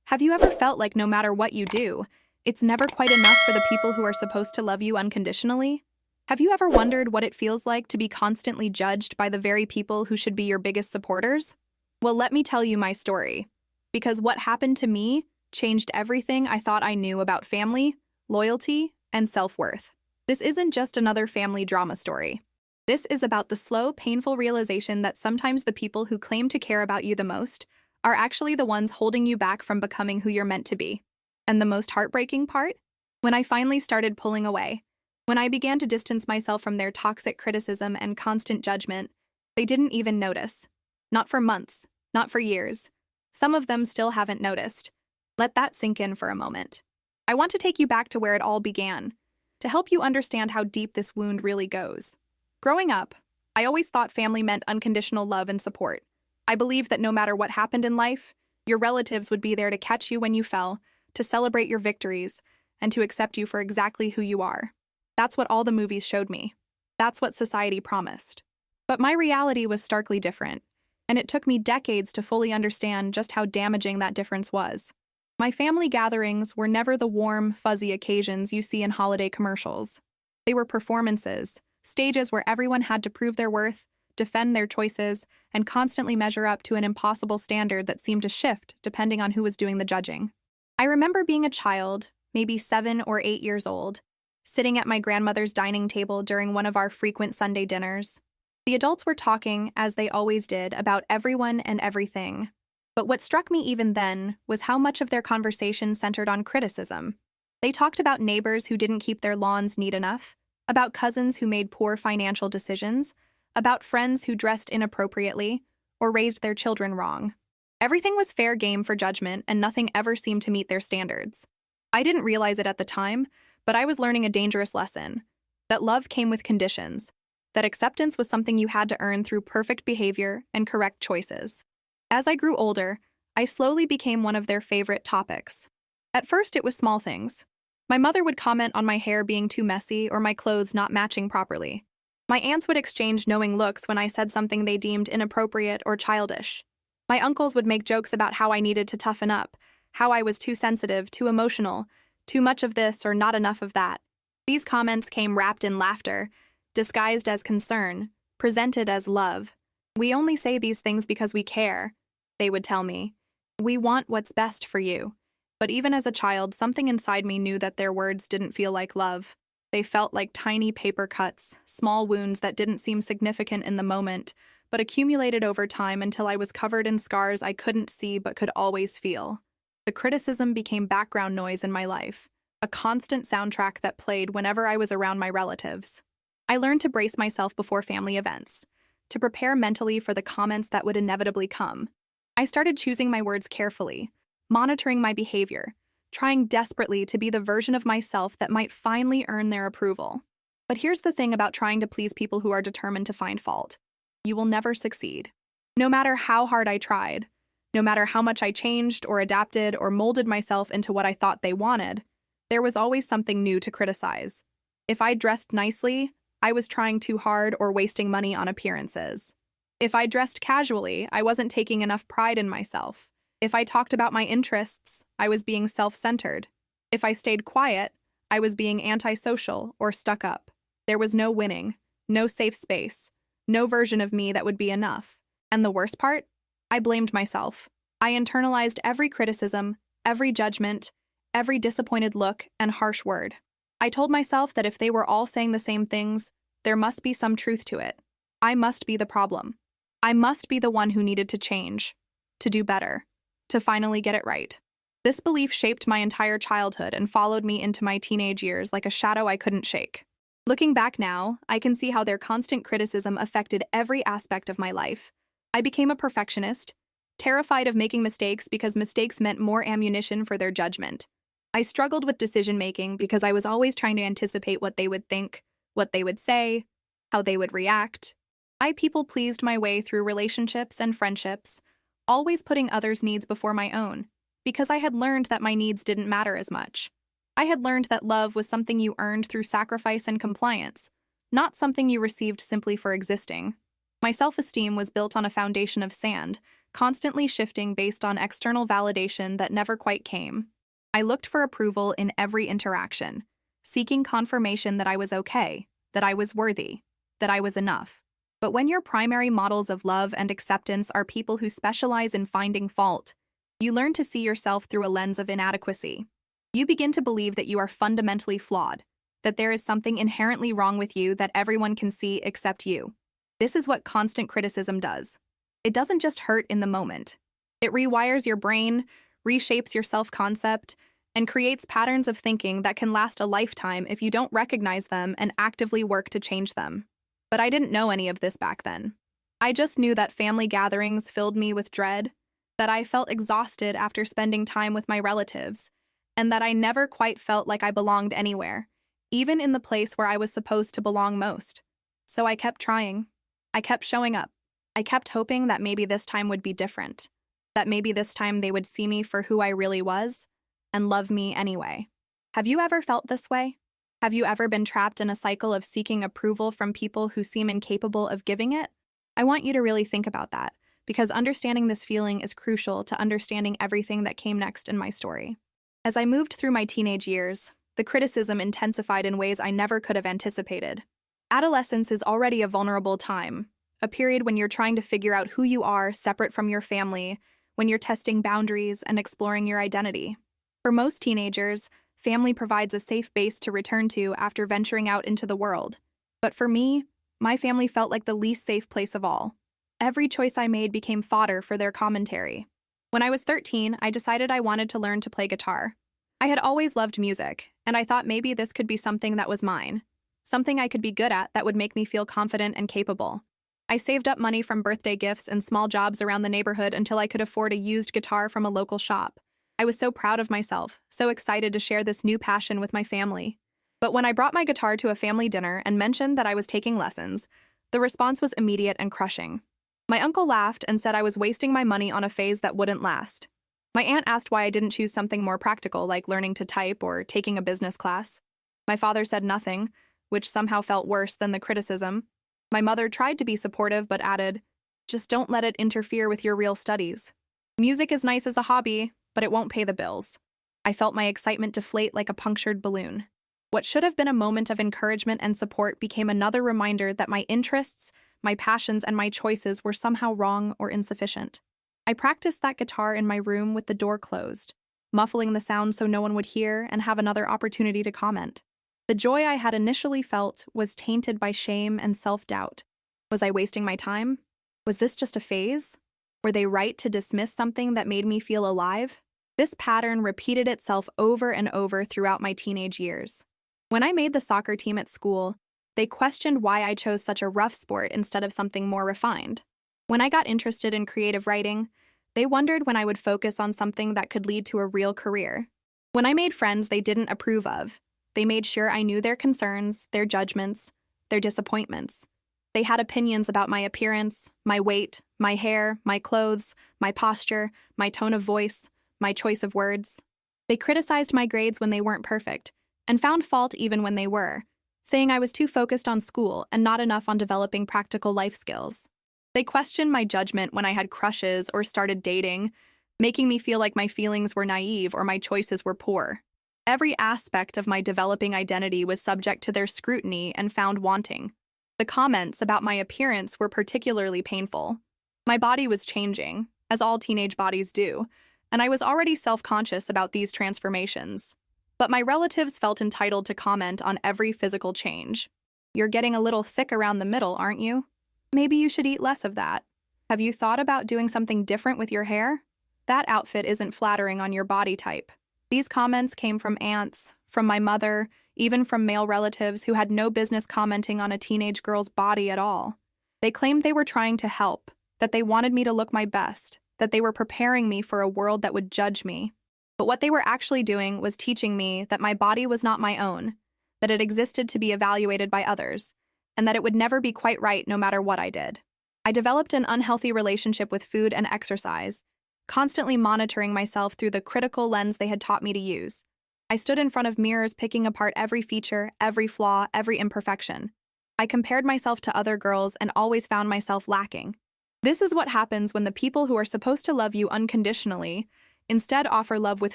Have you ever felt like no matter what you do, it's never quite enough for the people who are supposed to love you unconditionally? Have you ever wondered what it feels like to be constantly judged by the very people who should be your biggest supporters? Well, let me tell you my story. Because what happened to me changed everything I thought I knew about family, loyalty, and self-worth. This isn't just another family drama story. This is about the slow, painful realization that sometimes the people who claim to care about you the most are actually the ones holding you back from becoming who you're meant to be. And the most heartbreaking part? When I finally started pulling away, when I began to distance myself from their toxic criticism and constant judgment, they didn't even notice. Not for months, not for years. Some of them still haven't noticed. Let that sink in for a moment. I want to take you back to where it all began, to help you understand how deep this wound really goes. Growing up, I always thought family meant unconditional love and support. I believed that no matter what happened in life, your relatives would be there to catch you when you fell, to celebrate your victories, and to accept you for exactly who you are. That's what all the movies showed me. That's what society promised. But my reality was starkly different, and it took me decades to fully understand just how damaging that difference was. My family gatherings were never the warm, fuzzy occasions you see in holiday commercials. They were performances, stages where everyone had to prove their worth, defend their choices, and constantly measure up to an impossible standard that seemed to shift depending on who was doing the judging. I remember being a child, maybe 7 or 8 years old, sitting at my grandmother's dining table during one of our frequent Sunday dinners. The adults were talking, as they always did, about everyone and everything. But what struck me even then was how much of their conversation centered on criticism. They talked about neighbors who didn't keep their lawns neat enough, about cousins who made poor financial decisions, about friends who dressed inappropriately or raised their children wrong. Everything was fair game for judgment, and nothing ever seemed to meet their standards. I didn't realize it at the time, but I was learning a dangerous lesson: that love came with conditions, that acceptance was something you had to earn through perfect behavior and correct choices. As I grew older, I slowly became one of their favorite topics. At first, it was small things. My mother would comment on my hair being too messy or my clothes not matching properly. My aunts would exchange knowing looks when I said something they deemed inappropriate or childish. My uncles would make jokes about how I needed to toughen up, how I was too sensitive, too emotional, too much of this or not enough of that. These comments came wrapped in laughter, disguised as concern, presented as love. "We only say these things because we care," they would tell me. "We want what's best for you." But even as a child, something inside me knew that their words didn't feel like love. They felt like tiny paper cuts, small wounds that didn't seem significant in the moment, but accumulated over time until I was covered in scars I couldn't see but could always feel. The criticism became background noise in my life, a constant soundtrack that played whenever I was around my relatives. I learned to brace myself before family events, to prepare mentally for the comments that would inevitably come. I started choosing my words carefully, monitoring my behavior, trying desperately to be the version of myself that might finally earn their approval. But here's the thing about trying to please people who are determined to find fault: you will never succeed. No matter how hard I tried, no matter how much I changed or adapted or molded myself into what I thought they wanted, there was always something new to criticize. If I dressed nicely, I was trying too hard or wasting money on appearances. If I dressed casually, I wasn't taking enough pride in myself. If I talked about my interests, I was being self-centered. If I stayed quiet, I was being antisocial or stuck up. There was no winning, no safe space, no version of me that would be enough. And the worst part? I blamed myself. I internalized every criticism, every judgment, every disappointed look and harsh word. I told myself that if they were all saying the same things, there must be some truth to it. I must be the problem. I must be the one who needed to change, to do better, to finally get it right. This belief shaped my entire childhood and followed me into my teenage years like a shadow I couldn't shake. Looking back now, I can see how their constant criticism affected every aspect of my life. I became a perfectionist, terrified of making mistakes because mistakes meant more ammunition for their judgment. I struggled with decision-making because I was always trying to anticipate what they would think, what they would say, how they would react. I people-pleased my way through relationships and friendships, always putting others' needs before my own, because I had learned that my needs didn't matter as much. I had learned that love was something you earned through sacrifice and compliance, not something you received simply for existing. My self-esteem was built on a foundation of sand, constantly shifting based on external validation that never quite came. I looked for approval in every interaction, seeking confirmation that I was okay, that I was worthy, that I was enough. But when your primary models of love and acceptance are people who specialize in finding fault, you learn to see yourself through a lens of inadequacy. You begin to believe that you are fundamentally flawed, that there is something inherently wrong with you that everyone can see except you. This is what constant criticism does. It doesn't just hurt in the moment. It rewires your brain, reshapes your self-concept, and creates patterns of thinking that can last a lifetime if you don't recognize them and actively work to change them. But I didn't know any of this back then. I just knew that family gatherings filled me with dread, that I felt exhausted after spending time with my relatives, and that I never quite felt like I belonged anywhere, even in the place where I was supposed to belong most. So I kept trying. I kept showing up. I kept hoping that maybe this time would be different, that maybe this time they would see me for who I really was and love me anyway. Have you ever felt this way? Have you ever been trapped in a cycle of seeking approval from people who seem incapable of giving it? I want you to really think about that, because understanding this feeling is crucial to understanding everything that came next in my story. As I moved through my teenage years, the criticism intensified in ways I never could have anticipated. Adolescence is already a vulnerable time, a period when you're trying to figure out who you are separate from your family, when you're testing boundaries and exploring your identity. For most teenagers, family provides a safe base to return to after venturing out into the world. But for me, my family felt like the least safe place of all. Every choice I made became fodder for their commentary. When I was 13, I decided I wanted to learn to play guitar. I had always loved music, and I thought maybe this could be something that was mine, something I could be good at that would make me feel confident and capable. I saved up money from birthday gifts and small jobs around the neighborhood until I could afford a used guitar from a local shop. I was so proud of myself, so excited to share this new passion with my family. But when I brought my guitar to a family dinner and mentioned that I was taking lessons, the response was immediate and crushing. My uncle laughed and said I was wasting my money on a phase that wouldn't last. My aunt asked why I didn't choose something more practical like learning to type or taking a business class. My father said nothing, which somehow felt worse than the criticism. My mother tried to be supportive but added, "Just don't let it interfere with your real studies. Music is nice as a hobby, but it won't pay the bills." I felt my excitement deflate like a punctured balloon. What should have been a moment of encouragement and support became another reminder that my interests, my passions, and my choices were somehow wrong or insufficient. I practiced that guitar in my room with the door closed, muffling the sound so no one would hear and have another opportunity to comment. The joy I had initially felt was tainted by shame and self-doubt. Was I wasting my time? Was this just a phase? Were they right to dismiss something that made me feel alive? This pattern repeated itself over and over throughout my teenage years. When I made the soccer team at school, they questioned why I chose such a rough sport instead of something more refined. When I got interested in creative writing, they wondered when I would focus on something that could lead to a real career. When I made friends they didn't approve of, they made sure I knew their concerns, their judgments, their disappointments. They had opinions about my appearance, my weight, my hair, my clothes, my posture, my tone of voice, my choice of words. They criticized my grades when they weren't perfect, and found fault even when they were, saying I was too focused on school and not enough on developing practical life skills. They questioned my judgment when I had crushes or started dating, making me feel like my feelings were naive or my choices were poor. Every aspect of my developing identity was subject to their scrutiny and found wanting. The comments about my appearance were particularly painful. My body was changing, as all teenage bodies do, and I was already self-conscious about these transformations. But my relatives felt entitled to comment on every physical change. "You're getting a little thick around the middle, aren't you? Maybe you should eat less of that. Have you thought about doing something different with your hair? That outfit isn't flattering on your body type." These comments came from aunts, from my mother, even from male relatives who had no business commenting on a teenage girl's body at all. They claimed they were trying to help, that they wanted me to look my best, that they were preparing me for a world that would judge me. But what they were actually doing was teaching me that my body was not my own, that it existed to be evaluated by others, and that it would never be quite right no matter what I did. I developed an unhealthy relationship with food and exercise, constantly monitoring myself through the critical lens they had taught me to use. I stood in front of mirrors picking apart every feature, every flaw, every imperfection. I compared myself to other girls and always found myself lacking. This is what happens when the people who are supposed to love you unconditionally instead offer love with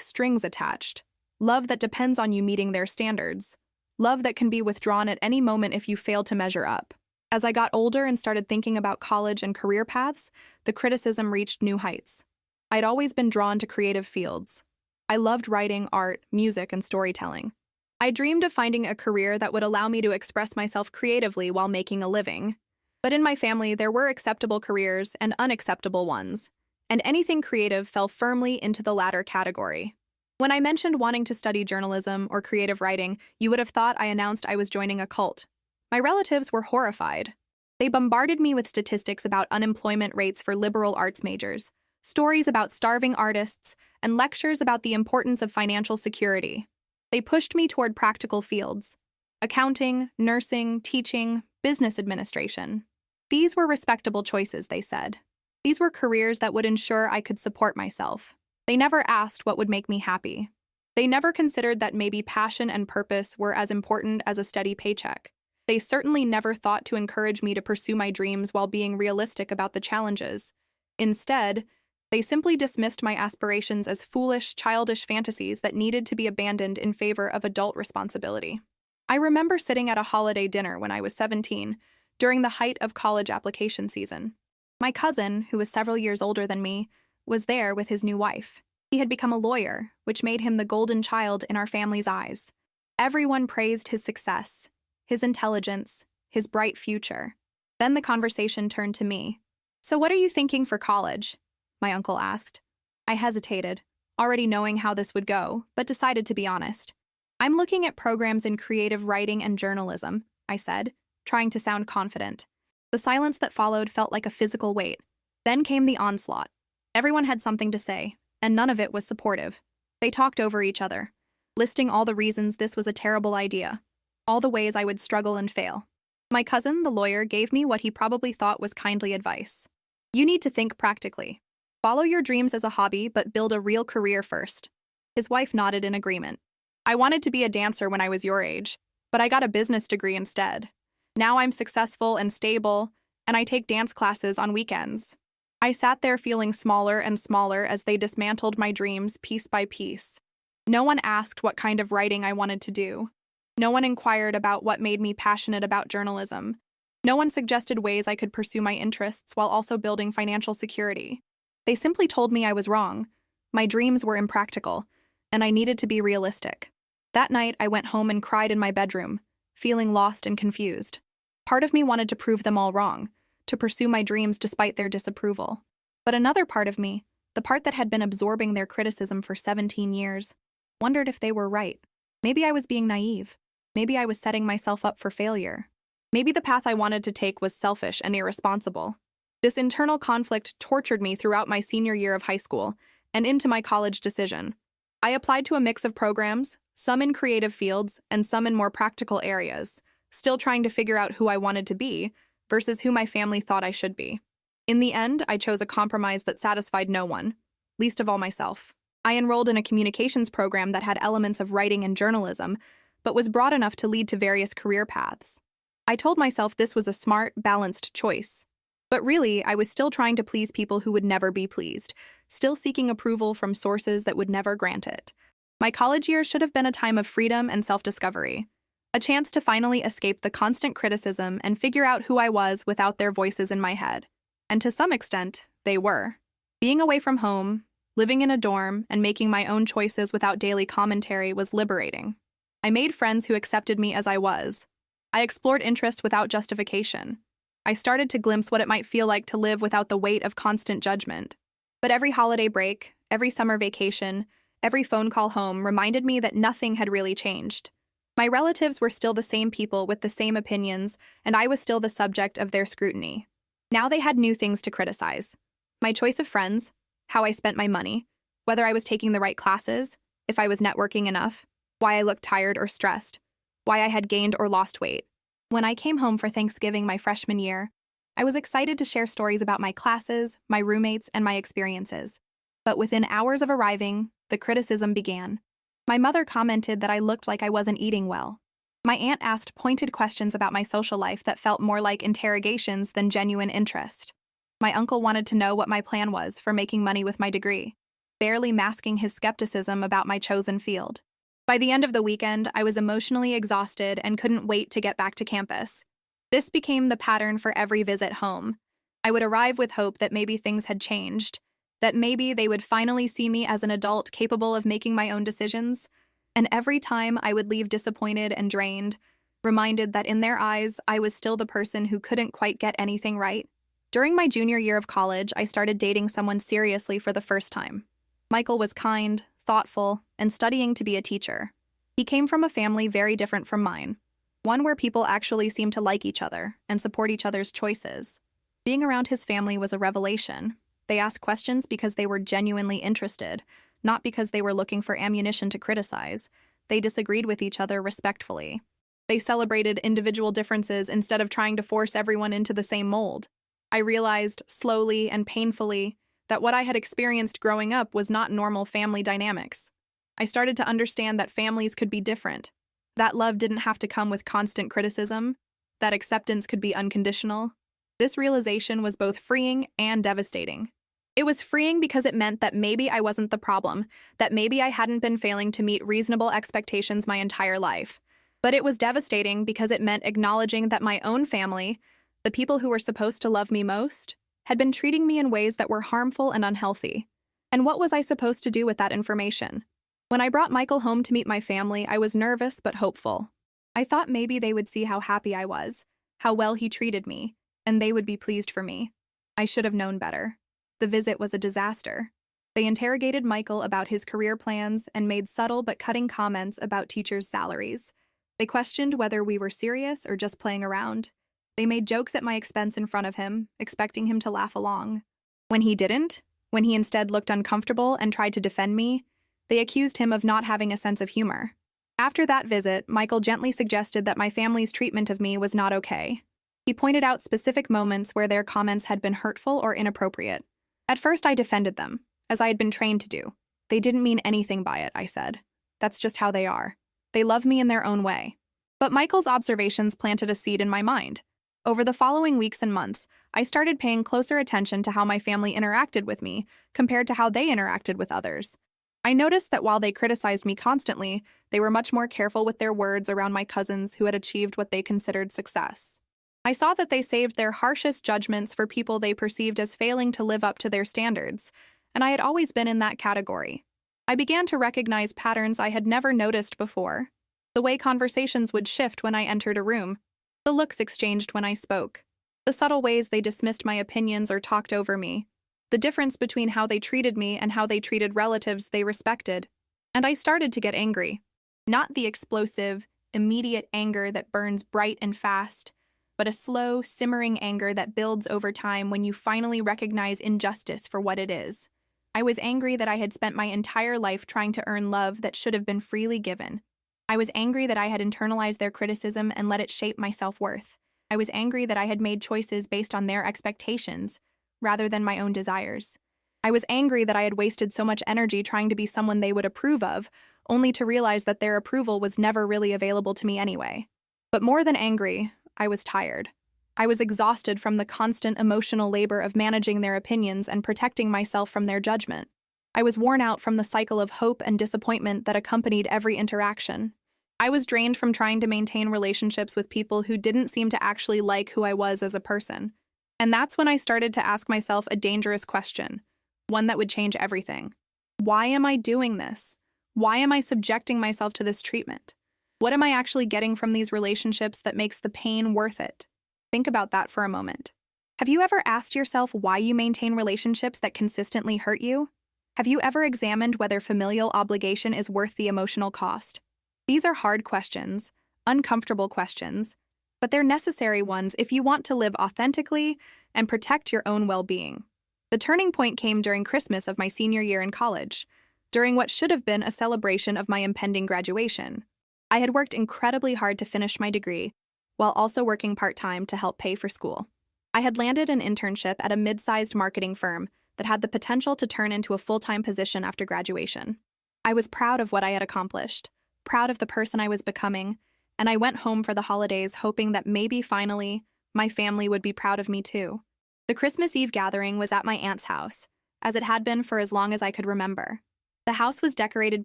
strings attached, love that depends on you meeting their standards, love that can be withdrawn at any moment if you fail to measure up. As I got older and started thinking about college and career paths, the criticism reached new heights. I'd always been drawn to creative fields. I loved writing, art, music, and storytelling. I dreamed of finding a career that would allow me to express myself creatively while making a living. But in my family, there were acceptable careers and unacceptable ones, and anything creative fell firmly into the latter category. When I mentioned wanting to study journalism or creative writing, you would have thought I announced I was joining a cult. My relatives were horrified. They bombarded me with statistics about unemployment rates for liberal arts majors, stories about starving artists, and lectures about the importance of financial security. They pushed me toward practical fields: accounting, nursing, teaching, business administration. These were respectable choices, they said. These were careers that would ensure I could support myself. They never asked what would make me happy. They never considered that maybe passion and purpose were as important as a steady paycheck. They certainly never thought to encourage me to pursue my dreams while being realistic about the challenges. Instead, they simply dismissed my aspirations as foolish, childish fantasies that needed to be abandoned in favor of adult responsibility. I remember sitting at a holiday dinner when I was 17, during the height of college application season. My cousin, who was several years older than me, was there with his new wife. He had become a lawyer, which made him the golden child in our family's eyes. Everyone praised his success, his intelligence, his bright future. Then the conversation turned to me. "So what are you thinking for college?" my uncle asked. I hesitated, already knowing how this would go, but decided to be honest. "I'm looking at programs in creative writing and journalism," I said, trying to sound confident. The silence that followed felt like a physical weight. Then came the onslaught. Everyone had something to say, and none of it was supportive. They talked over each other, listing all the reasons this was a terrible idea, all the ways I would struggle and fail. My cousin, the lawyer, gave me what he probably thought was kindly advice. "You need to think practically. Follow your dreams as a hobby, but build a real career first." His wife nodded in agreement. "I wanted to be a dancer when I was your age, but I got a business degree instead. Now I'm successful and stable, and I take dance classes on weekends." I sat there feeling smaller and smaller as they dismantled my dreams piece by piece. No one asked what kind of writing I wanted to do. No one inquired about what made me passionate about journalism. No one suggested ways I could pursue my interests while also building financial security. They simply told me I was wrong. My dreams were impractical, and I needed to be realistic. That night, I went home and cried in my bedroom, feeling lost and confused. Part of me wanted to prove them all wrong, to pursue my dreams despite their disapproval. But another part of me, the part that had been absorbing their criticism for 17 years, wondered if they were right. Maybe I was being naive. Maybe I was setting myself up for failure. Maybe the path I wanted to take was selfish and irresponsible. This internal conflict tortured me throughout my senior year of high school and into my college decision. I applied to a mix of programs, some in creative fields and some in more practical areas, still trying to figure out who I wanted to be versus who my family thought I should be. In the end, I chose a compromise that satisfied no one, least of all myself. I enrolled in a communications program that had elements of writing and journalism, but was broad enough to lead to various career paths. I told myself this was a smart, balanced choice. But really, I was still trying to please people who would never be pleased, still seeking approval from sources that would never grant it. My college years should have been a time of freedom and self-discovery, a chance to finally escape the constant criticism and figure out who I was without their voices in my head. And to some extent, they were. Being away from home, living in a dorm, and making my own choices without daily commentary was liberating. I made friends who accepted me as I was. I explored interests without justification. I started to glimpse what it might feel like to live without the weight of constant judgment. But every holiday break, every summer vacation, every phone call home reminded me that nothing had really changed. My relatives were still the same people with the same opinions, and I was still the subject of their scrutiny. Now they had new things to criticize. My choice of friends, how I spent my money, whether I was taking the right classes, if I was networking enough, why I looked tired or stressed, why I had gained or lost weight. When I came home for Thanksgiving my freshman year, I was excited to share stories about my classes, my roommates, and my experiences. But within hours of arriving, the criticism began. My mother commented that I looked like I wasn't eating well. My aunt asked pointed questions about my social life that felt more like interrogations than genuine interest. My uncle wanted to know what my plan was for making money with my degree, barely masking his skepticism about my chosen field. By the end of the weekend, I was emotionally exhausted and couldn't wait to get back to campus. This became the pattern for every visit home. I would arrive with hope that maybe things had changed, that maybe they would finally see me as an adult capable of making my own decisions. And every time I would leave disappointed and drained, reminded that in their eyes, I was still the person who couldn't quite get anything right. During my junior year of college, I started dating someone seriously for the first time. Michael was kind, thoughtful, and studying to be a teacher. He came from a family very different from mine, one where people actually seemed to like each other and support each other's choices. Being around his family was a revelation. They asked questions because they were genuinely interested, not because they were looking for ammunition to criticize. They disagreed with each other respectfully. They celebrated individual differences instead of trying to force everyone into the same mold. I realized, slowly and painfully, that what I had experienced growing up was not normal family dynamics. I started to understand that families could be different, that love didn't have to come with constant criticism, that acceptance could be unconditional. This realization was both freeing and devastating. It was freeing because it meant that maybe I wasn't the problem, that maybe I hadn't been failing to meet reasonable expectations my entire life. But it was devastating because it meant acknowledging that my own family, the people who were supposed to love me most, had been treating me in ways that were harmful and unhealthy. And what was I supposed to do with that information? When I brought Michael home to meet my family, I was nervous but hopeful. I thought maybe they would see how happy I was, how well he treated me, and they would be pleased for me. I should have known better. The visit was a disaster. They interrogated Michael about his career plans and made subtle but cutting comments about teachers' salaries. They questioned whether we were serious or just playing around. They made jokes at my expense in front of him, expecting him to laugh along. When he didn't, when he instead looked uncomfortable and tried to defend me, they accused him of not having a sense of humor. After that visit, Michael gently suggested that my family's treatment of me was not okay. He pointed out specific moments where their comments had been hurtful or inappropriate. At first, I defended them, as I had been trained to do. They didn't mean anything by it, I said. That's just how they are. They love me in their own way. But Michael's observations planted a seed in my mind. Over the following weeks and months, I started paying closer attention to how my family interacted with me compared to how they interacted with others. I noticed that while they criticized me constantly, they were much more careful with their words around my cousins who had achieved what they considered success. I saw that they saved their harshest judgments for people they perceived as failing to live up to their standards, and I had always been in that category. I began to recognize patterns I had never noticed before. The way conversations would shift when I entered a room, the looks exchanged when I spoke, the subtle ways they dismissed my opinions or talked over me, the difference between how they treated me and how they treated relatives they respected. And I started to get angry. Not the explosive, immediate anger that burns bright and fast, but a slow, simmering anger that builds over time when you finally recognize injustice for what it is. I was angry that I had spent my entire life trying to earn love that should have been freely given. I was angry that I had internalized their criticism and let it shape my self-worth. I was angry that I had made choices based on their expectations, rather than my own desires. I was angry that I had wasted so much energy trying to be someone they would approve of, only to realize that their approval was never really available to me anyway. But more than angry, I was tired. I was exhausted from the constant emotional labor of managing their opinions and protecting myself from their judgment. I was worn out from the cycle of hope and disappointment that accompanied every interaction. I was drained from trying to maintain relationships with people who didn't seem to actually like who I was as a person. And that's when I started to ask myself a dangerous question, one that would change everything. Why am I doing this? Why am I subjecting myself to this treatment? What am I actually getting from these relationships that makes the pain worth it? Think about that for a moment. Have you ever asked yourself why you maintain relationships that consistently hurt you? Have you ever examined whether familial obligation is worth the emotional cost? These are hard questions, uncomfortable questions, but they're necessary ones if you want to live authentically and protect your own well-being. The turning point came during Christmas of my senior year in college, during what should have been a celebration of my impending graduation. I had worked incredibly hard to finish my degree, while also working part-time to help pay for school. I had landed an internship at a mid-sized marketing firm that had the potential to turn into a full-time position after graduation. I was proud of what I had accomplished, proud of the person I was becoming, and I went home for the holidays hoping that maybe finally my family would be proud of me too. The Christmas Eve gathering was at my aunt's house, as it had been for as long as I could remember. The house was decorated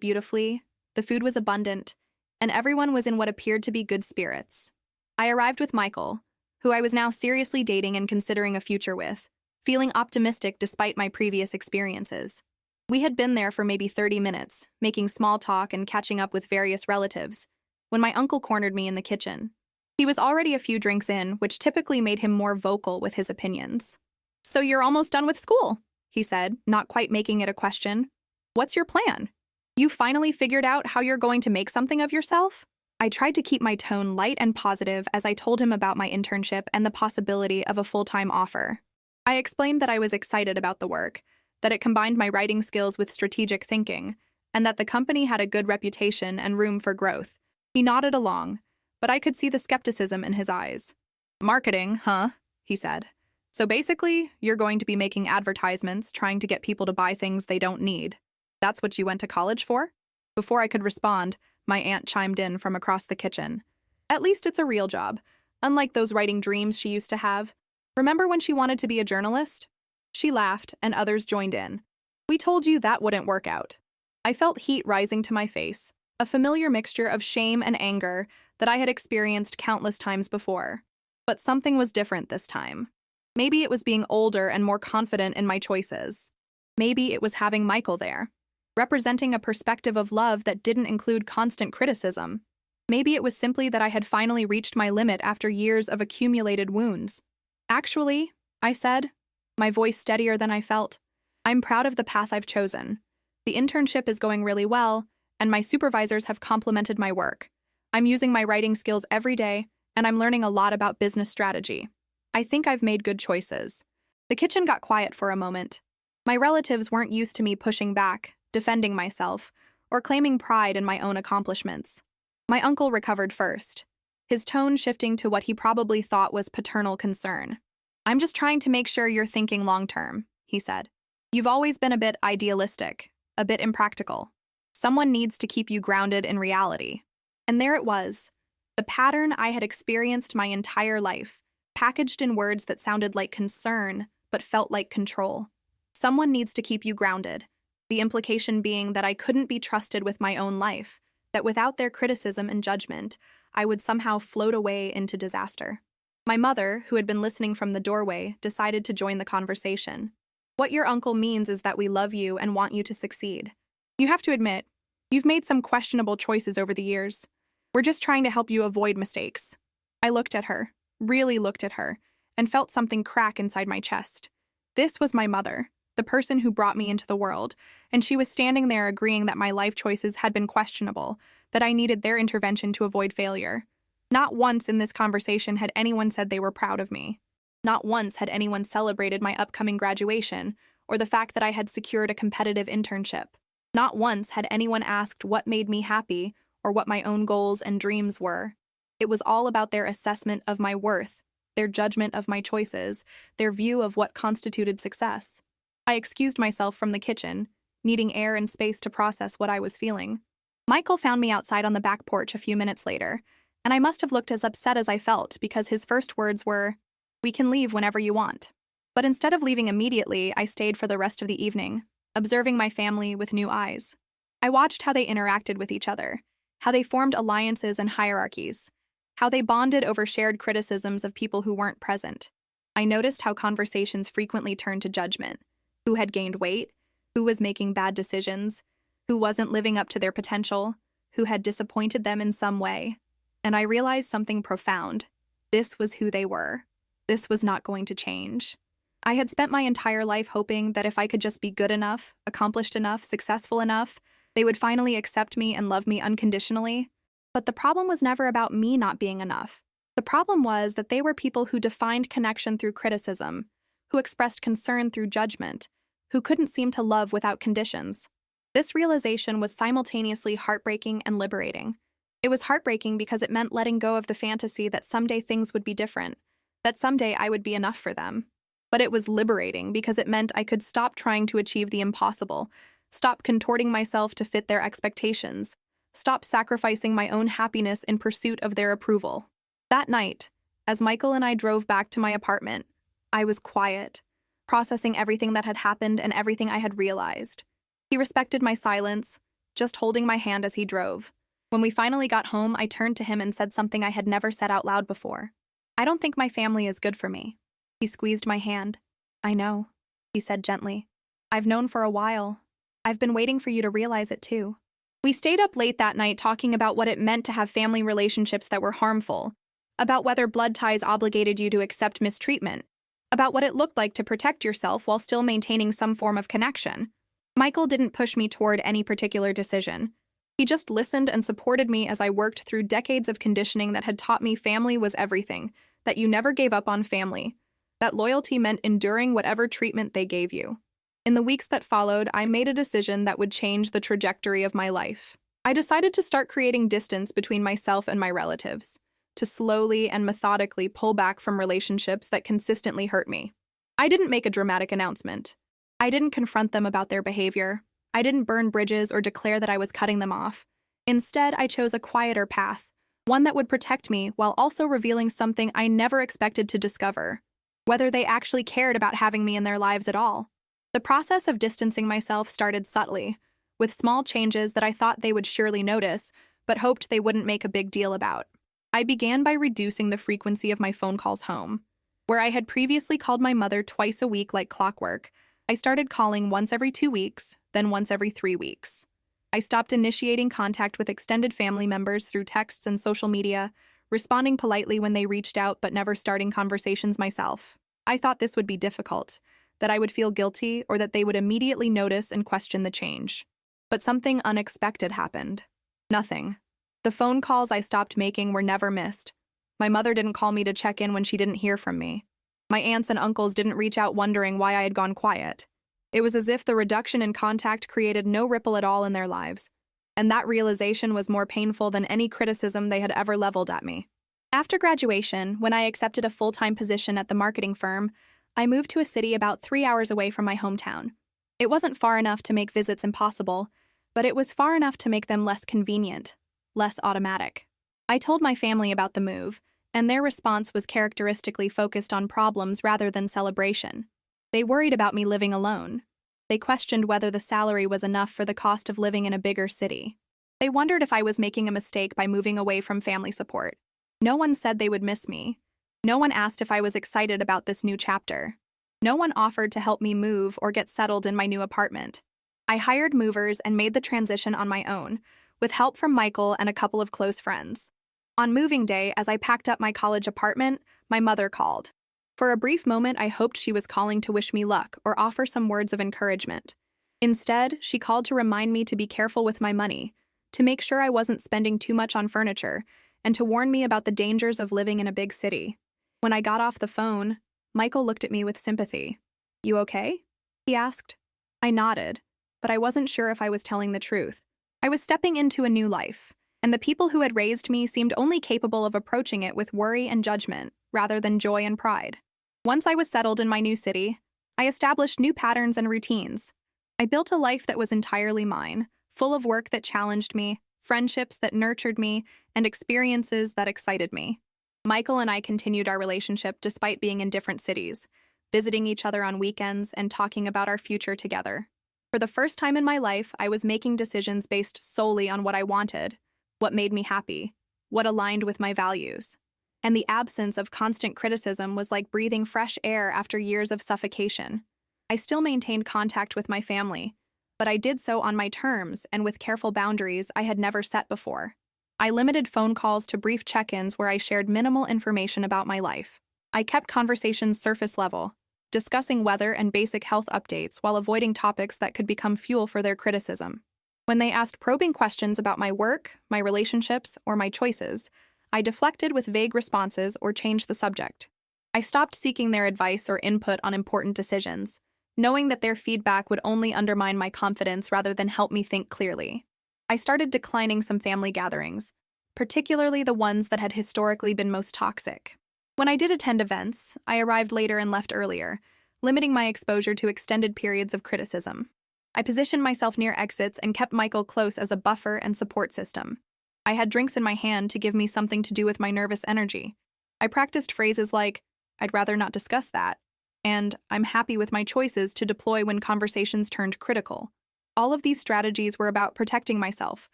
beautifully, the food was abundant, and everyone was in what appeared to be good spirits. I arrived with Michael, who I was now seriously dating and considering a future with, feeling optimistic despite my previous experiences. We had been there for maybe 30 minutes, making small talk and catching up with various relatives, when my uncle cornered me in the kitchen. He was already a few drinks in, which typically made him more vocal with his opinions. "So you're almost done with school," he said, not quite making it a question. "What's your plan? You finally figured out how you're going to make something of yourself?" I tried to keep my tone light and positive as I told him about my internship and the possibility of a full-time offer. I explained that I was excited about the work, that it combined my writing skills with strategic thinking, and that the company had a good reputation and room for growth. He nodded along, but I could see the skepticism in his eyes. "Marketing, huh?" he said. "So basically, you're going to be making advertisements, trying to get people to buy things they don't need. That's what you went to college for?" Before I could respond, my aunt chimed in from across the kitchen. "At least it's a real job, unlike those writing dreams she used to have. Remember when she wanted to be a journalist?" She laughed, and others joined in. "We told you that wouldn't work out." I felt heat rising to my face, a familiar mixture of shame and anger that I had experienced countless times before. But something was different this time. Maybe it was being older and more confident in my choices. Maybe it was having Michael there, representing a perspective of love that didn't include constant criticism. Maybe it was simply that I had finally reached my limit after years of accumulated wounds. "Actually," I said, my voice steadier than I felt, "I'm proud of the path I've chosen. The internship is going really well, and my supervisors have complimented my work. I'm using my writing skills every day, and I'm learning a lot about business strategy. I think I've made good choices." The kitchen got quiet for a moment. My relatives weren't used to me pushing back, defending myself, or claiming pride in my own accomplishments. My uncle recovered first, his tone shifting to what he probably thought was paternal concern. "I'm just trying to make sure you're thinking long-term," he said. "You've always been a bit idealistic, a bit impractical. Someone needs to keep you grounded in reality." And there it was, the pattern I had experienced my entire life, packaged in words that sounded like concern but felt like control. Someone needs to keep you grounded, the implication being that I couldn't be trusted with my own life, that without their criticism and judgment, I would somehow float away into disaster. My mother, who had been listening from the doorway, decided to join the conversation. "What your uncle means is that we love you and want you to succeed. You have to admit, you've made some questionable choices over the years. We're just trying to help you avoid mistakes." I looked at her, really looked at her, and felt something crack inside my chest. This was my mother, the person who brought me into the world, and she was standing there agreeing that my life choices had been questionable, that I needed their intervention to avoid failure. Not once in this conversation had anyone said they were proud of me. Not once had anyone celebrated my upcoming graduation or the fact that I had secured a competitive internship. Not once had anyone asked what made me happy or what my own goals and dreams were. It was all about their assessment of my worth, their judgment of my choices, their view of what constituted success. I excused myself from the kitchen, needing air and space to process what I was feeling. Michael found me outside on the back porch a few minutes later, and I must have looked as upset as I felt because his first words were, "We can leave whenever you want." But instead of leaving immediately, I stayed for the rest of the evening, observing my family with new eyes. I watched how they interacted with each other, how they formed alliances and hierarchies, how they bonded over shared criticisms of people who weren't present. I noticed how conversations frequently turned to judgment. Who had gained weight? Who was making bad decisions? Who wasn't living up to their potential? Who had disappointed them in some way? And I realized something profound. This was who they were. This was not going to change. I had spent my entire life hoping that if I could just be good enough, accomplished enough, successful enough, they would finally accept me and love me unconditionally. But the problem was never about me not being enough. The problem was that they were people who defined connection through criticism, who expressed concern through judgment, who couldn't seem to love without conditions. This realization was simultaneously heartbreaking and liberating. It was heartbreaking because it meant letting go of the fantasy that someday things would be different, that someday I would be enough for them. But it was liberating because it meant I could stop trying to achieve the impossible, stop contorting myself to fit their expectations, stop sacrificing my own happiness in pursuit of their approval. That night, as Michael and I drove back to my apartment, I was quiet, processing everything that had happened and everything I had realized. He respected my silence, just holding my hand as he drove. When we finally got home, I turned to him and said something I had never said out loud before. "I don't think my family is good for me." He squeezed my hand. "I know," he said gently. "I've known for a while. I've been waiting for you to realize it too." We stayed up late that night talking about what it meant to have family relationships that were harmful, about whether blood ties obligated you to accept mistreatment, about what it looked like to protect yourself while still maintaining some form of connection. Michael didn't push me toward any particular decision. He just listened and supported me as I worked through decades of conditioning that had taught me family was everything, that you never gave up on family, that loyalty meant enduring whatever treatment they gave you. In the weeks that followed, I made a decision that would change the trajectory of my life. I decided to start creating distance between myself and my relatives, to slowly and methodically pull back from relationships that consistently hurt me. I didn't make a dramatic announcement. I didn't confront them about their behavior. I didn't burn bridges or declare that I was cutting them off. Instead, I chose a quieter path, one that would protect me while also revealing something I never expected to discover: whether they actually cared about having me in their lives at all. The process of distancing myself started subtly, with small changes that I thought they would surely notice, but hoped they wouldn't make a big deal about. I began by reducing the frequency of my phone calls home. Where I had previously called my mother twice a week like clockwork, I started calling once every 2 weeks, then once every 3 weeks. I stopped initiating contact with extended family members through texts and social media, responding politely when they reached out but never starting conversations myself. I thought this would be difficult, that I would feel guilty or that they would immediately notice and question the change. But something unexpected happened. Nothing. The phone calls I stopped making were never missed. My mother didn't call me to check in when she didn't hear from me. My aunts and uncles didn't reach out wondering why I had gone quiet. It was as if the reduction in contact created no ripple at all in their lives, and that realization was more painful than any criticism they had ever leveled at me. After graduation, when I accepted a full-time position at the marketing firm, I moved to a city about 3 hours away from my hometown. It wasn't far enough to make visits impossible, but it was far enough to make them less convenient, less automatic. I told my family about the move, and their response was characteristically focused on problems rather than celebration. They worried about me living alone. They questioned whether the salary was enough for the cost of living in a bigger city. They wondered if I was making a mistake by moving away from family support. No one said they would miss me. No one asked if I was excited about this new chapter. No one offered to help me move or get settled in my new apartment. I hired movers and made the transition on my own, with help from Michael and a couple of close friends. On moving day, as I packed up my college apartment, my mother called. For a brief moment, I hoped she was calling to wish me luck or offer some words of encouragement. Instead, she called to remind me to be careful with my money, to make sure I wasn't spending too much on furniture, and to warn me about the dangers of living in a big city. When I got off the phone, Michael looked at me with sympathy. "You okay?" he asked. I nodded, but I wasn't sure if I was telling the truth. I was stepping into a new life, and the people who had raised me seemed only capable of approaching it with worry and judgment, rather than joy and pride. Once I was settled in my new city, I established new patterns and routines. I built a life that was entirely mine, full of work that challenged me, friendships that nurtured me, and experiences that excited me. Michael and I continued our relationship despite being in different cities, visiting each other on weekends and talking about our future together. For the first time in my life, I was making decisions based solely on what I wanted, what made me happy, what aligned with my values. And the absence of constant criticism was like breathing fresh air after years of suffocation. I still maintained contact with my family, but I did so on my terms and with careful boundaries I had never set before. I limited phone calls to brief check-ins where I shared minimal information about my life. I kept conversations surface level, discussing weather and basic health updates while avoiding topics that could become fuel for their criticism. When they asked probing questions about my work, my relationships, or my choices, I deflected with vague responses or changed the subject. I stopped seeking their advice or input on important decisions, knowing that their feedback would only undermine my confidence rather than help me think clearly. I started declining some family gatherings, particularly the ones that had historically been most toxic. When I did attend events, I arrived later and left earlier, limiting my exposure to extended periods of criticism. I positioned myself near exits and kept Michael close as a buffer and support system. I had drinks in my hand to give me something to do with my nervous energy. I practiced phrases like, "I'd rather not discuss that," and I'm happy with my choices to deploy when conversations turned critical. All of these strategies were about protecting myself,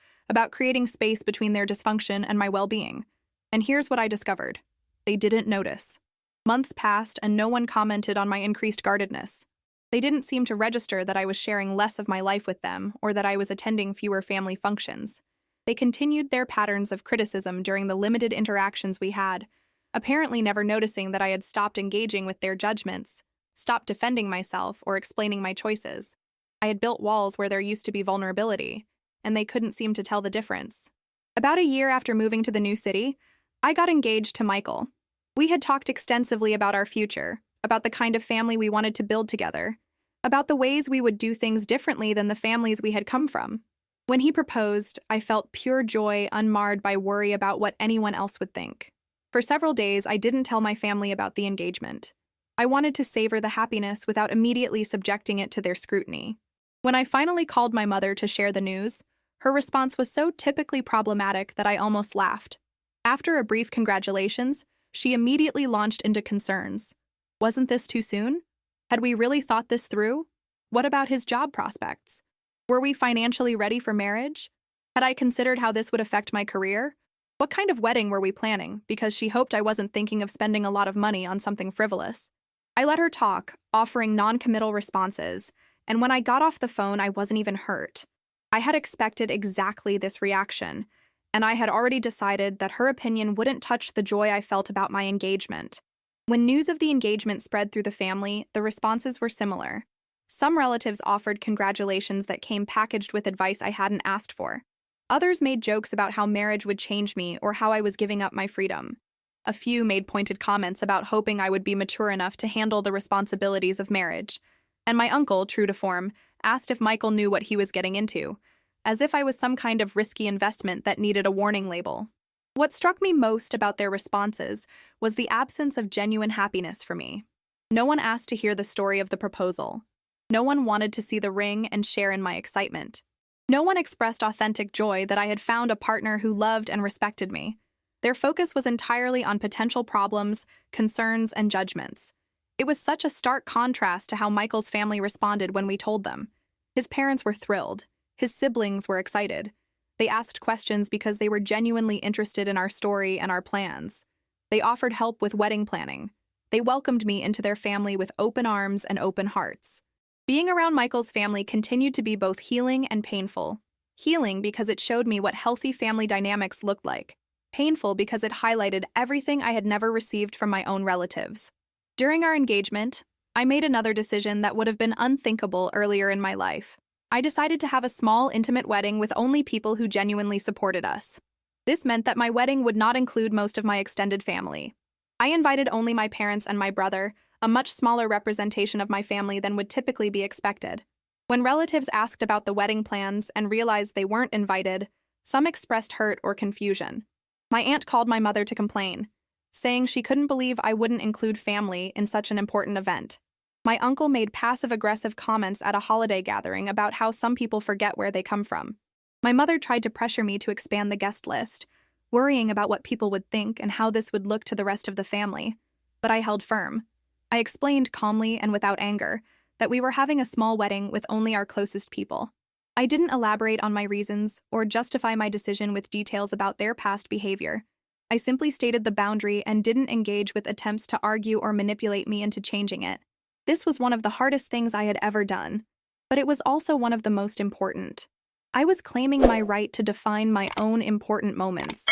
about creating space between their dysfunction and my well-being. And here's what I discovered. They didn't notice. Months passed and no one commented on my increased guardedness. They didn't seem to register that I was sharing less of my life with them or that I was attending fewer family functions. They continued their patterns of criticism during the limited interactions we had, apparently never noticing that I had stopped engaging with their judgments, stopped defending myself or explaining my choices. I had built walls where there used to be vulnerability, and they couldn't seem to tell the difference. About a year after moving to the new city, I got engaged to Michael. We had talked extensively about our future, about the kind of family we wanted to build together, about the ways we would do things differently than the families we had come from. When he proposed, I felt pure joy unmarred by worry about what anyone else would think. For several days, I didn't tell my family about the engagement. I wanted to savor the happiness without immediately subjecting it to their scrutiny. When I finally called my mother to share the news, her response was so typically problematic that I almost laughed. After a brief congratulations, she immediately launched into concerns. Wasn't this too soon? Had we really thought this through? What about his job prospects? Were we financially ready for marriage? Had I considered how this would affect my career? What kind of wedding were we planning? Because she hoped I wasn't thinking of spending a lot of money on something frivolous. I let her talk, offering non-committal responses, and when I got off the phone, I wasn't even hurt. I had expected exactly this reaction, and I had already decided that her opinion wouldn't touch the joy I felt about my engagement. When news of the engagement spread through the family, the responses were similar. Some relatives offered congratulations that came packaged with advice I hadn't asked for. Others made jokes about how marriage would change me or how I was giving up my freedom. A few made pointed comments about hoping I would be mature enough to handle the responsibilities of marriage. And my uncle, true to form, asked if Michael knew what he was getting into, as if I was some kind of risky investment that needed a warning label. What struck me most about their responses was the absence of genuine happiness for me. No one asked to hear the story of the proposal. No one wanted to see the ring and share in my excitement. No one expressed authentic joy that I had found a partner who loved and respected me. Their focus was entirely on potential problems, concerns, and judgments. It was such a stark contrast to how Michael's family responded when we told them. His parents were thrilled. His siblings were excited. They asked questions because they were genuinely interested in our story and our plans. They offered help with wedding planning. They welcomed me into their family with open arms and open hearts. Being around Michael's family continued to be both healing and painful. Healing because it showed me what healthy family dynamics looked like. Painful because it highlighted everything I had never received from my own relatives. During our engagement, I made another decision that would have been unthinkable earlier in my life. I decided to have a small, intimate wedding with only people who genuinely supported us. This meant that my wedding would not include most of my extended family. I invited only my parents and my brother, a much smaller representation of my family than would typically be expected. When relatives asked about the wedding plans and realized they weren't invited, some expressed hurt or confusion. My aunt called my mother to complain, saying she couldn't believe I wouldn't include family in such an important event. My uncle made passive-aggressive comments at a holiday gathering about how some people forget where they come from. My mother tried to pressure me to expand the guest list, worrying about what people would think and how this would look to the rest of the family. But I held firm. I explained calmly and without anger that we were having a small wedding with only our closest people. I didn't elaborate on my reasons or justify my decision with details about their past behavior. I simply stated the boundary and didn't engage with attempts to argue or manipulate me into changing it. This was one of the hardest things I had ever done, but it was also one of the most important. I was claiming my right to define my own important moments,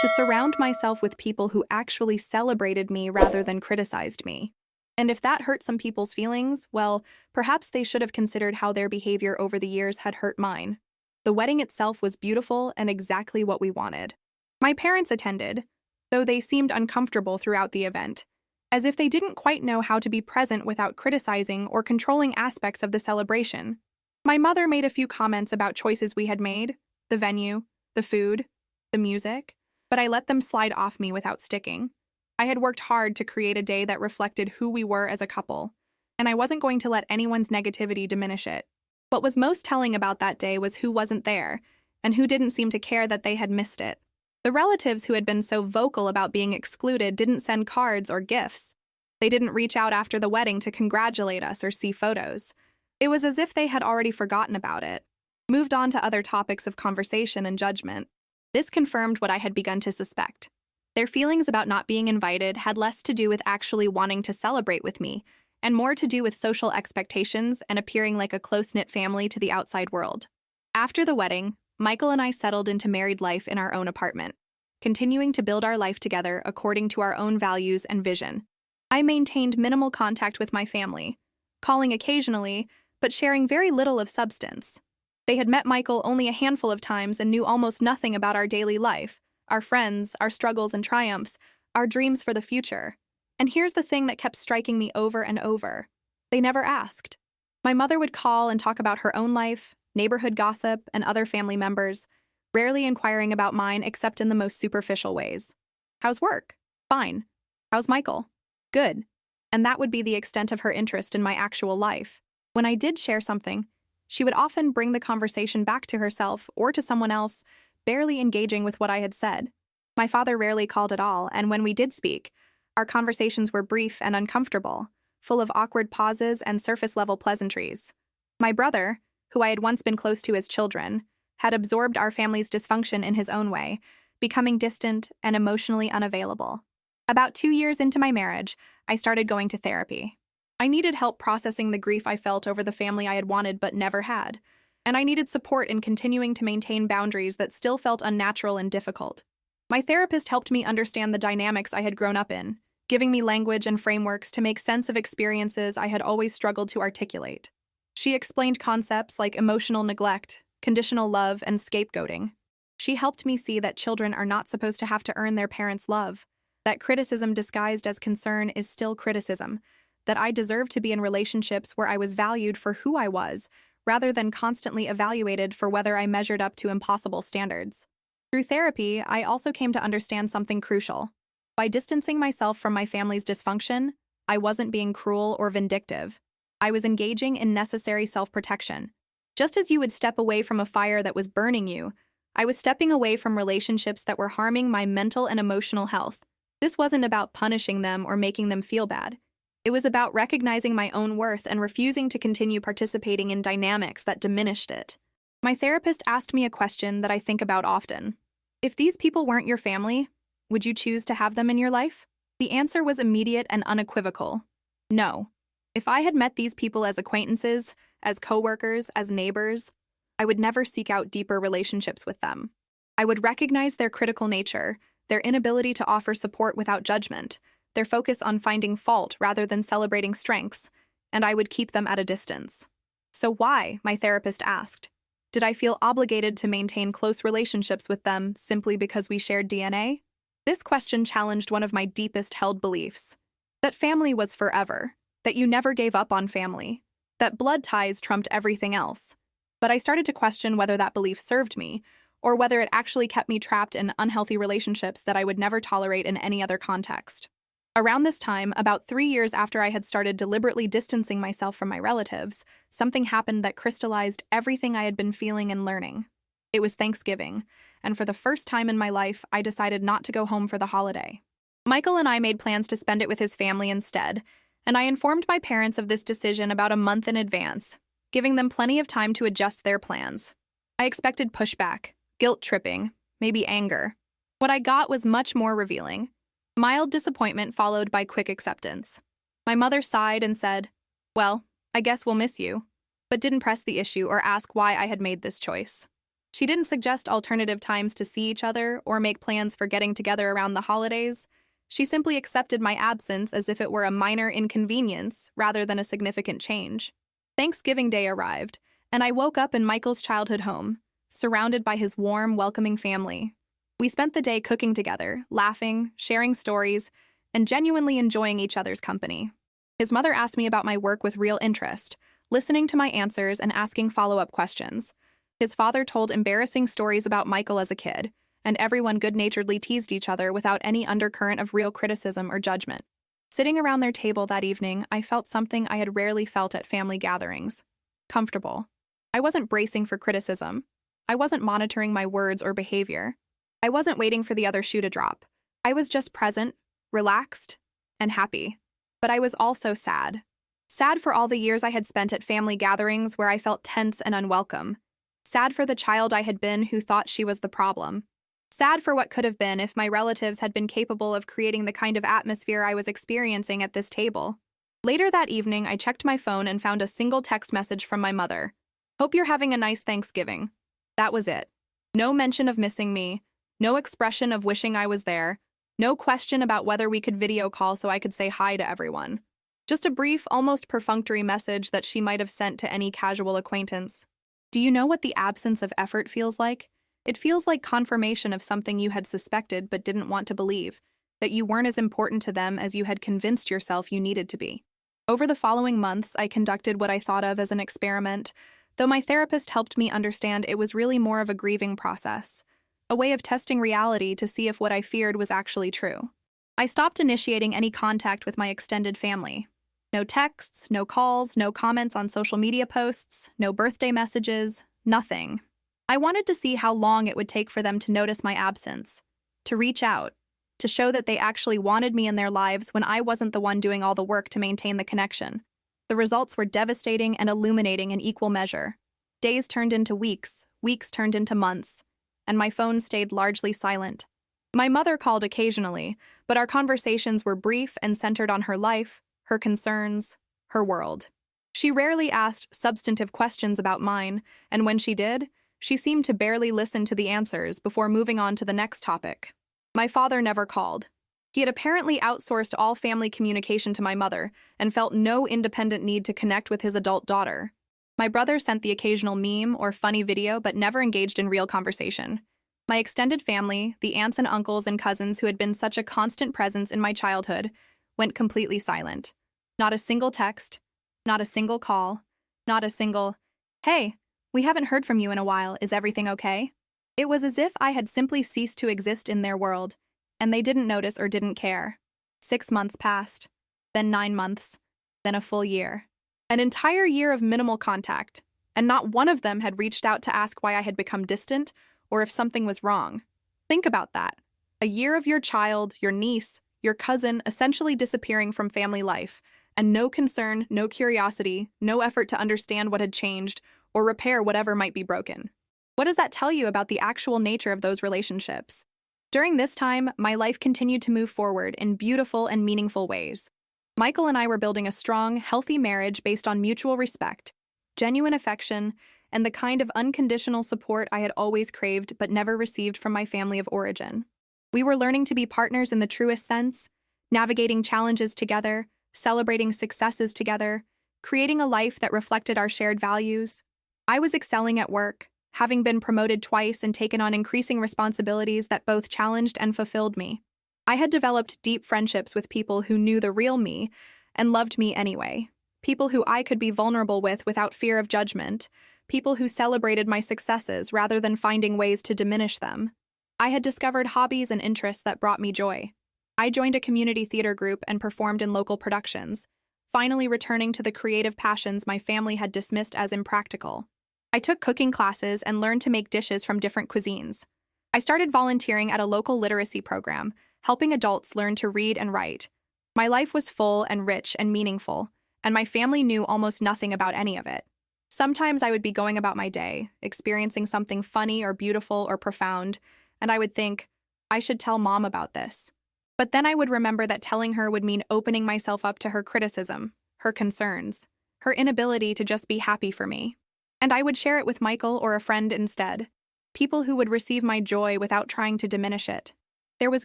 to surround myself with people who actually celebrated me rather than criticized me. And if that hurt some people's feelings, well, perhaps they should have considered how their behavior over the years had hurt mine. The wedding itself was beautiful and exactly what we wanted. My parents attended, though they seemed uncomfortable throughout the event, as if they didn't quite know how to be present without criticizing or controlling aspects of the celebration. My mother made a few comments about choices we had made, the venue, the food, the music, but I let them slide off me without sticking. I had worked hard to create a day that reflected who we were as a couple, and I wasn't going to let anyone's negativity diminish it. What was most telling about that day was who wasn't there, and who didn't seem to care that they had missed it. The relatives who had been so vocal about being excluded didn't send cards or gifts. They didn't reach out after the wedding to congratulate us or see photos. It was as if they had already forgotten about it, moved on to other topics of conversation and judgment. This confirmed what I had begun to suspect. Their feelings about not being invited had less to do with actually wanting to celebrate with me, and more to do with social expectations and appearing like a close-knit family to the outside world. After the wedding, Michael and I settled into married life in our own apartment, continuing to build our life together according to our own values and vision. I maintained minimal contact with my family, calling occasionally, but sharing very little of substance. They had met Michael only a handful of times and knew almost nothing about our daily life, our friends, our struggles and triumphs, our dreams for the future. And here's the thing that kept striking me over and over. They never asked. My mother would call and talk about her own life, neighborhood gossip, and other family members, rarely inquiring about mine except in the most superficial ways. How's work? Fine. How's Michael? Good. And that would be the extent of her interest in my actual life. When I did share something, she would often bring the conversation back to herself or to someone else, barely engaging with what I had said. My father rarely called at all, and when we did speak, our conversations were brief and uncomfortable, full of awkward pauses and surface-level pleasantries. My brother, who I had once been close to as children, had absorbed our family's dysfunction in his own way, becoming distant and emotionally unavailable. About 2 years into my marriage, I started going to therapy. I needed help processing the grief I felt over the family I had wanted but never had, and I needed support in continuing to maintain boundaries that still felt unnatural and difficult. My therapist helped me understand the dynamics I had grown up in, giving me language and frameworks to make sense of experiences I had always struggled to articulate. She explained concepts like emotional neglect, conditional love, and scapegoating. She helped me see that children are not supposed to have to earn their parents' love, that criticism disguised as concern is still criticism, that I deserve to be in relationships where I was valued for who I was, rather than constantly evaluated for whether I measured up to impossible standards. Through therapy, I also came to understand something crucial. By distancing myself from my family's dysfunction, I wasn't being cruel or vindictive. I was engaging in necessary self-protection. Just as you would step away from a fire that was burning you, I was stepping away from relationships that were harming my mental and emotional health. This wasn't about punishing them or making them feel bad. It was about recognizing my own worth and refusing to continue participating in dynamics that diminished it. My therapist asked me a question that I think about often. If these people weren't your family, would you choose to have them in your life? The answer was immediate and unequivocal. No. If I had met these people as acquaintances, as coworkers, as neighbors, I would never seek out deeper relationships with them. I would recognize their critical nature, their inability to offer support without judgment, their focus on finding fault rather than celebrating strengths, and I would keep them at a distance. So why, my therapist asked, did I feel obligated to maintain close relationships with them simply because we shared DNA? This question challenged one of my deepest held beliefs, that family was forever, that you never gave up on family, that blood ties trumped everything else. But I started to question whether that belief served me, or whether it actually kept me trapped in unhealthy relationships that I would never tolerate in any other context. Around this time, about 3 years after I had started deliberately distancing myself from my relatives, something happened that crystallized everything I had been feeling and learning. It was Thanksgiving, and for the first time in my life, I decided not to go home for the holiday. Michael and I made plans to spend it with his family instead, and I informed my parents of this decision about a month in advance, giving them plenty of time to adjust their plans. I expected pushback, guilt-tripping, maybe anger. What I got was much more revealing. Mild disappointment followed by quick acceptance. My mother sighed and said, "Well, I guess we'll miss you," but didn't press the issue or ask why I had made this choice. She didn't suggest alternative times to see each other or make plans for getting together around the holidays. She simply accepted my absence as if it were a minor inconvenience rather than a significant change. Thanksgiving Day arrived, and I woke up in Michael's childhood home, surrounded by his warm, welcoming family. We spent the day cooking together, laughing, sharing stories, and genuinely enjoying each other's company. His mother asked me about my work with real interest, listening to my answers and asking follow-up questions. His father told embarrassing stories about Michael as a kid, and everyone good-naturedly teased each other without any undercurrent of real criticism or judgment. Sitting around their table that evening, I felt something I had rarely felt at family gatherings. Comfortable. I wasn't bracing for criticism. I wasn't monitoring my words or behavior. I wasn't waiting for the other shoe to drop. I was just present, relaxed, and happy. But I was also sad. Sad for all the years I had spent at family gatherings where I felt tense and unwelcome. Sad for the child I had been who thought she was the problem. Sad for what could have been if my relatives had been capable of creating the kind of atmosphere I was experiencing at this table. Later that evening, I checked my phone and found a single text message from my mother. "Hope you're having a nice Thanksgiving." That was it. No mention of missing me, no expression of wishing I was there, no question about whether we could video call so I could say hi to everyone. Just a brief, almost perfunctory message that she might have sent to any casual acquaintance. Do you know what the absence of effort feels like? It feels like confirmation of something you had suspected but didn't want to believe, that you weren't as important to them as you had convinced yourself you needed to be. Over the following months, I conducted what I thought of as an experiment, though my therapist helped me understand it was really more of a grieving process, a way of testing reality to see if what I feared was actually true. I stopped initiating any contact with my extended family. No texts, no calls, no comments on social media posts, no birthday messages, nothing. I wanted to see how long it would take for them to notice my absence, to reach out, to show that they actually wanted me in their lives when I wasn't the one doing all the work to maintain the connection. The results were devastating and illuminating in equal measure. Days turned into weeks, weeks turned into months, and my phone stayed largely silent. My mother called occasionally, but our conversations were brief and centered on her life, her concerns, her world. She rarely asked substantive questions about mine, and when she did, she seemed to barely listen to the answers before moving on to the next topic. My father never called. He had apparently outsourced all family communication to my mother and felt no independent need to connect with his adult daughter. My brother sent the occasional meme or funny video but never engaged in real conversation. My extended family, the aunts and uncles and cousins who had been such a constant presence in my childhood, went completely silent. Not a single text, not a single call, not a single, "Hey, we haven't heard from you in a while, is everything okay?" It was as if I had simply ceased to exist in their world, and they didn't notice or didn't care. 6 months passed, then 9 months, then a full year. An entire year of minimal contact, and not one of them had reached out to ask why I had become distant or if something was wrong. Think about that. A year of your child, your niece, your cousin essentially disappearing from family life, and no concern, no curiosity, no effort to understand what had changed or repair whatever might be broken. What does that tell you about the actual nature of those relationships? During this time, my life continued to move forward in beautiful and meaningful ways. Michael and I were building a strong, healthy marriage based on mutual respect, genuine affection, and the kind of unconditional support I had always craved but never received from my family of origin. We were learning to be partners in the truest sense, navigating challenges together, celebrating successes together, creating a life that reflected our shared values. I was excelling at work, having been promoted twice and taken on increasing responsibilities that both challenged and fulfilled me. I had developed deep friendships with people who knew the real me and loved me anyway, people who I could be vulnerable with without fear of judgment, people who celebrated my successes rather than finding ways to diminish them. I had discovered hobbies and interests that brought me joy. I joined a community theater group and performed in local productions, finally returning to the creative passions my family had dismissed as impractical. I took cooking classes and learned to make dishes from different cuisines. I started volunteering at a local literacy program, helping adults learn to read and write. My life was full and rich and meaningful, and my family knew almost nothing about any of it. Sometimes I would be going about my day, experiencing something funny or beautiful or profound, and I would think, I should tell Mom about this. But then I would remember that telling her would mean opening myself up to her criticism, her concerns, her inability to just be happy for me. And I would share it with Michael or a friend instead, people who would receive my joy without trying to diminish it. There was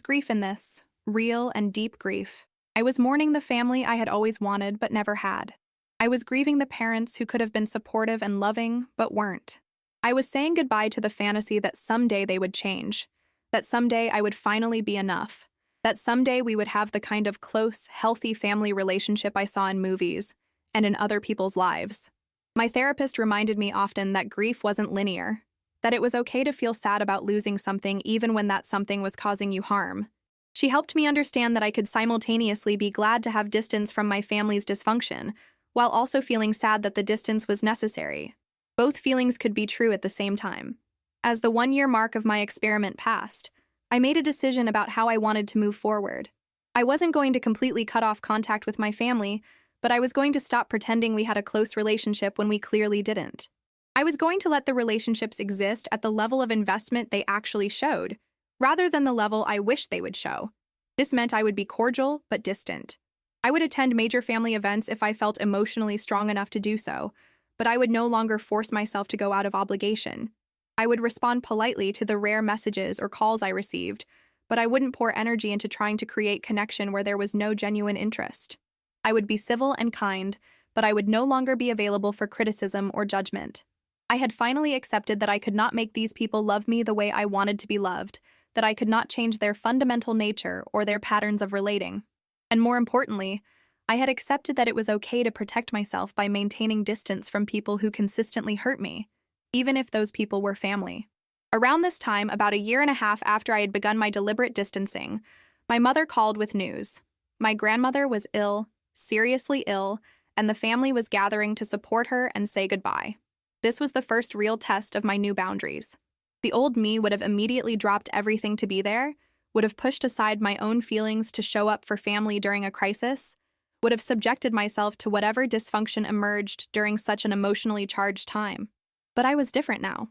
grief in this, real and deep grief. I was mourning the family I had always wanted but never had. I was grieving the parents who could have been supportive and loving but weren't. I was saying goodbye to the fantasy that someday they would change, that someday I would finally be enough, that someday we would have the kind of close, healthy family relationship I saw in movies and in other people's lives. My therapist reminded me often that grief wasn't linear, that it was okay to feel sad about losing something even when that something was causing you harm. She helped me understand that I could simultaneously be glad to have distance from my family's dysfunction, while also feeling sad that the distance was necessary. Both feelings could be true at the same time. As the 1-year mark of my experiment passed, I made a decision about how I wanted to move forward. I wasn't going to completely cut off contact with my family, but I was going to stop pretending we had a close relationship when we clearly didn't. I was going to let the relationships exist at the level of investment they actually showed, rather than the level I wished they would show. This meant I would be cordial but distant. I would attend major family events if I felt emotionally strong enough to do so, but I would no longer force myself to go out of obligation. I would respond politely to the rare messages or calls I received, but I wouldn't pour energy into trying to create connection where there was no genuine interest. I would be civil and kind, but I would no longer be available for criticism or judgment. I had finally accepted that I could not make these people love me the way I wanted to be loved, that I could not change their fundamental nature or their patterns of relating. And more importantly, I had accepted that it was okay to protect myself by maintaining distance from people who consistently hurt me, even if those people were family. Around this time, about a year and a half after I had begun my deliberate distancing, my mother called with news. My grandmother was ill, seriously ill, and the family was gathering to support her and say goodbye. This was the first real test of my new boundaries. The old me would have immediately dropped everything to be there, would have pushed aside my own feelings to show up for family during a crisis, would have subjected myself to whatever dysfunction emerged during such an emotionally charged time. But I was different now.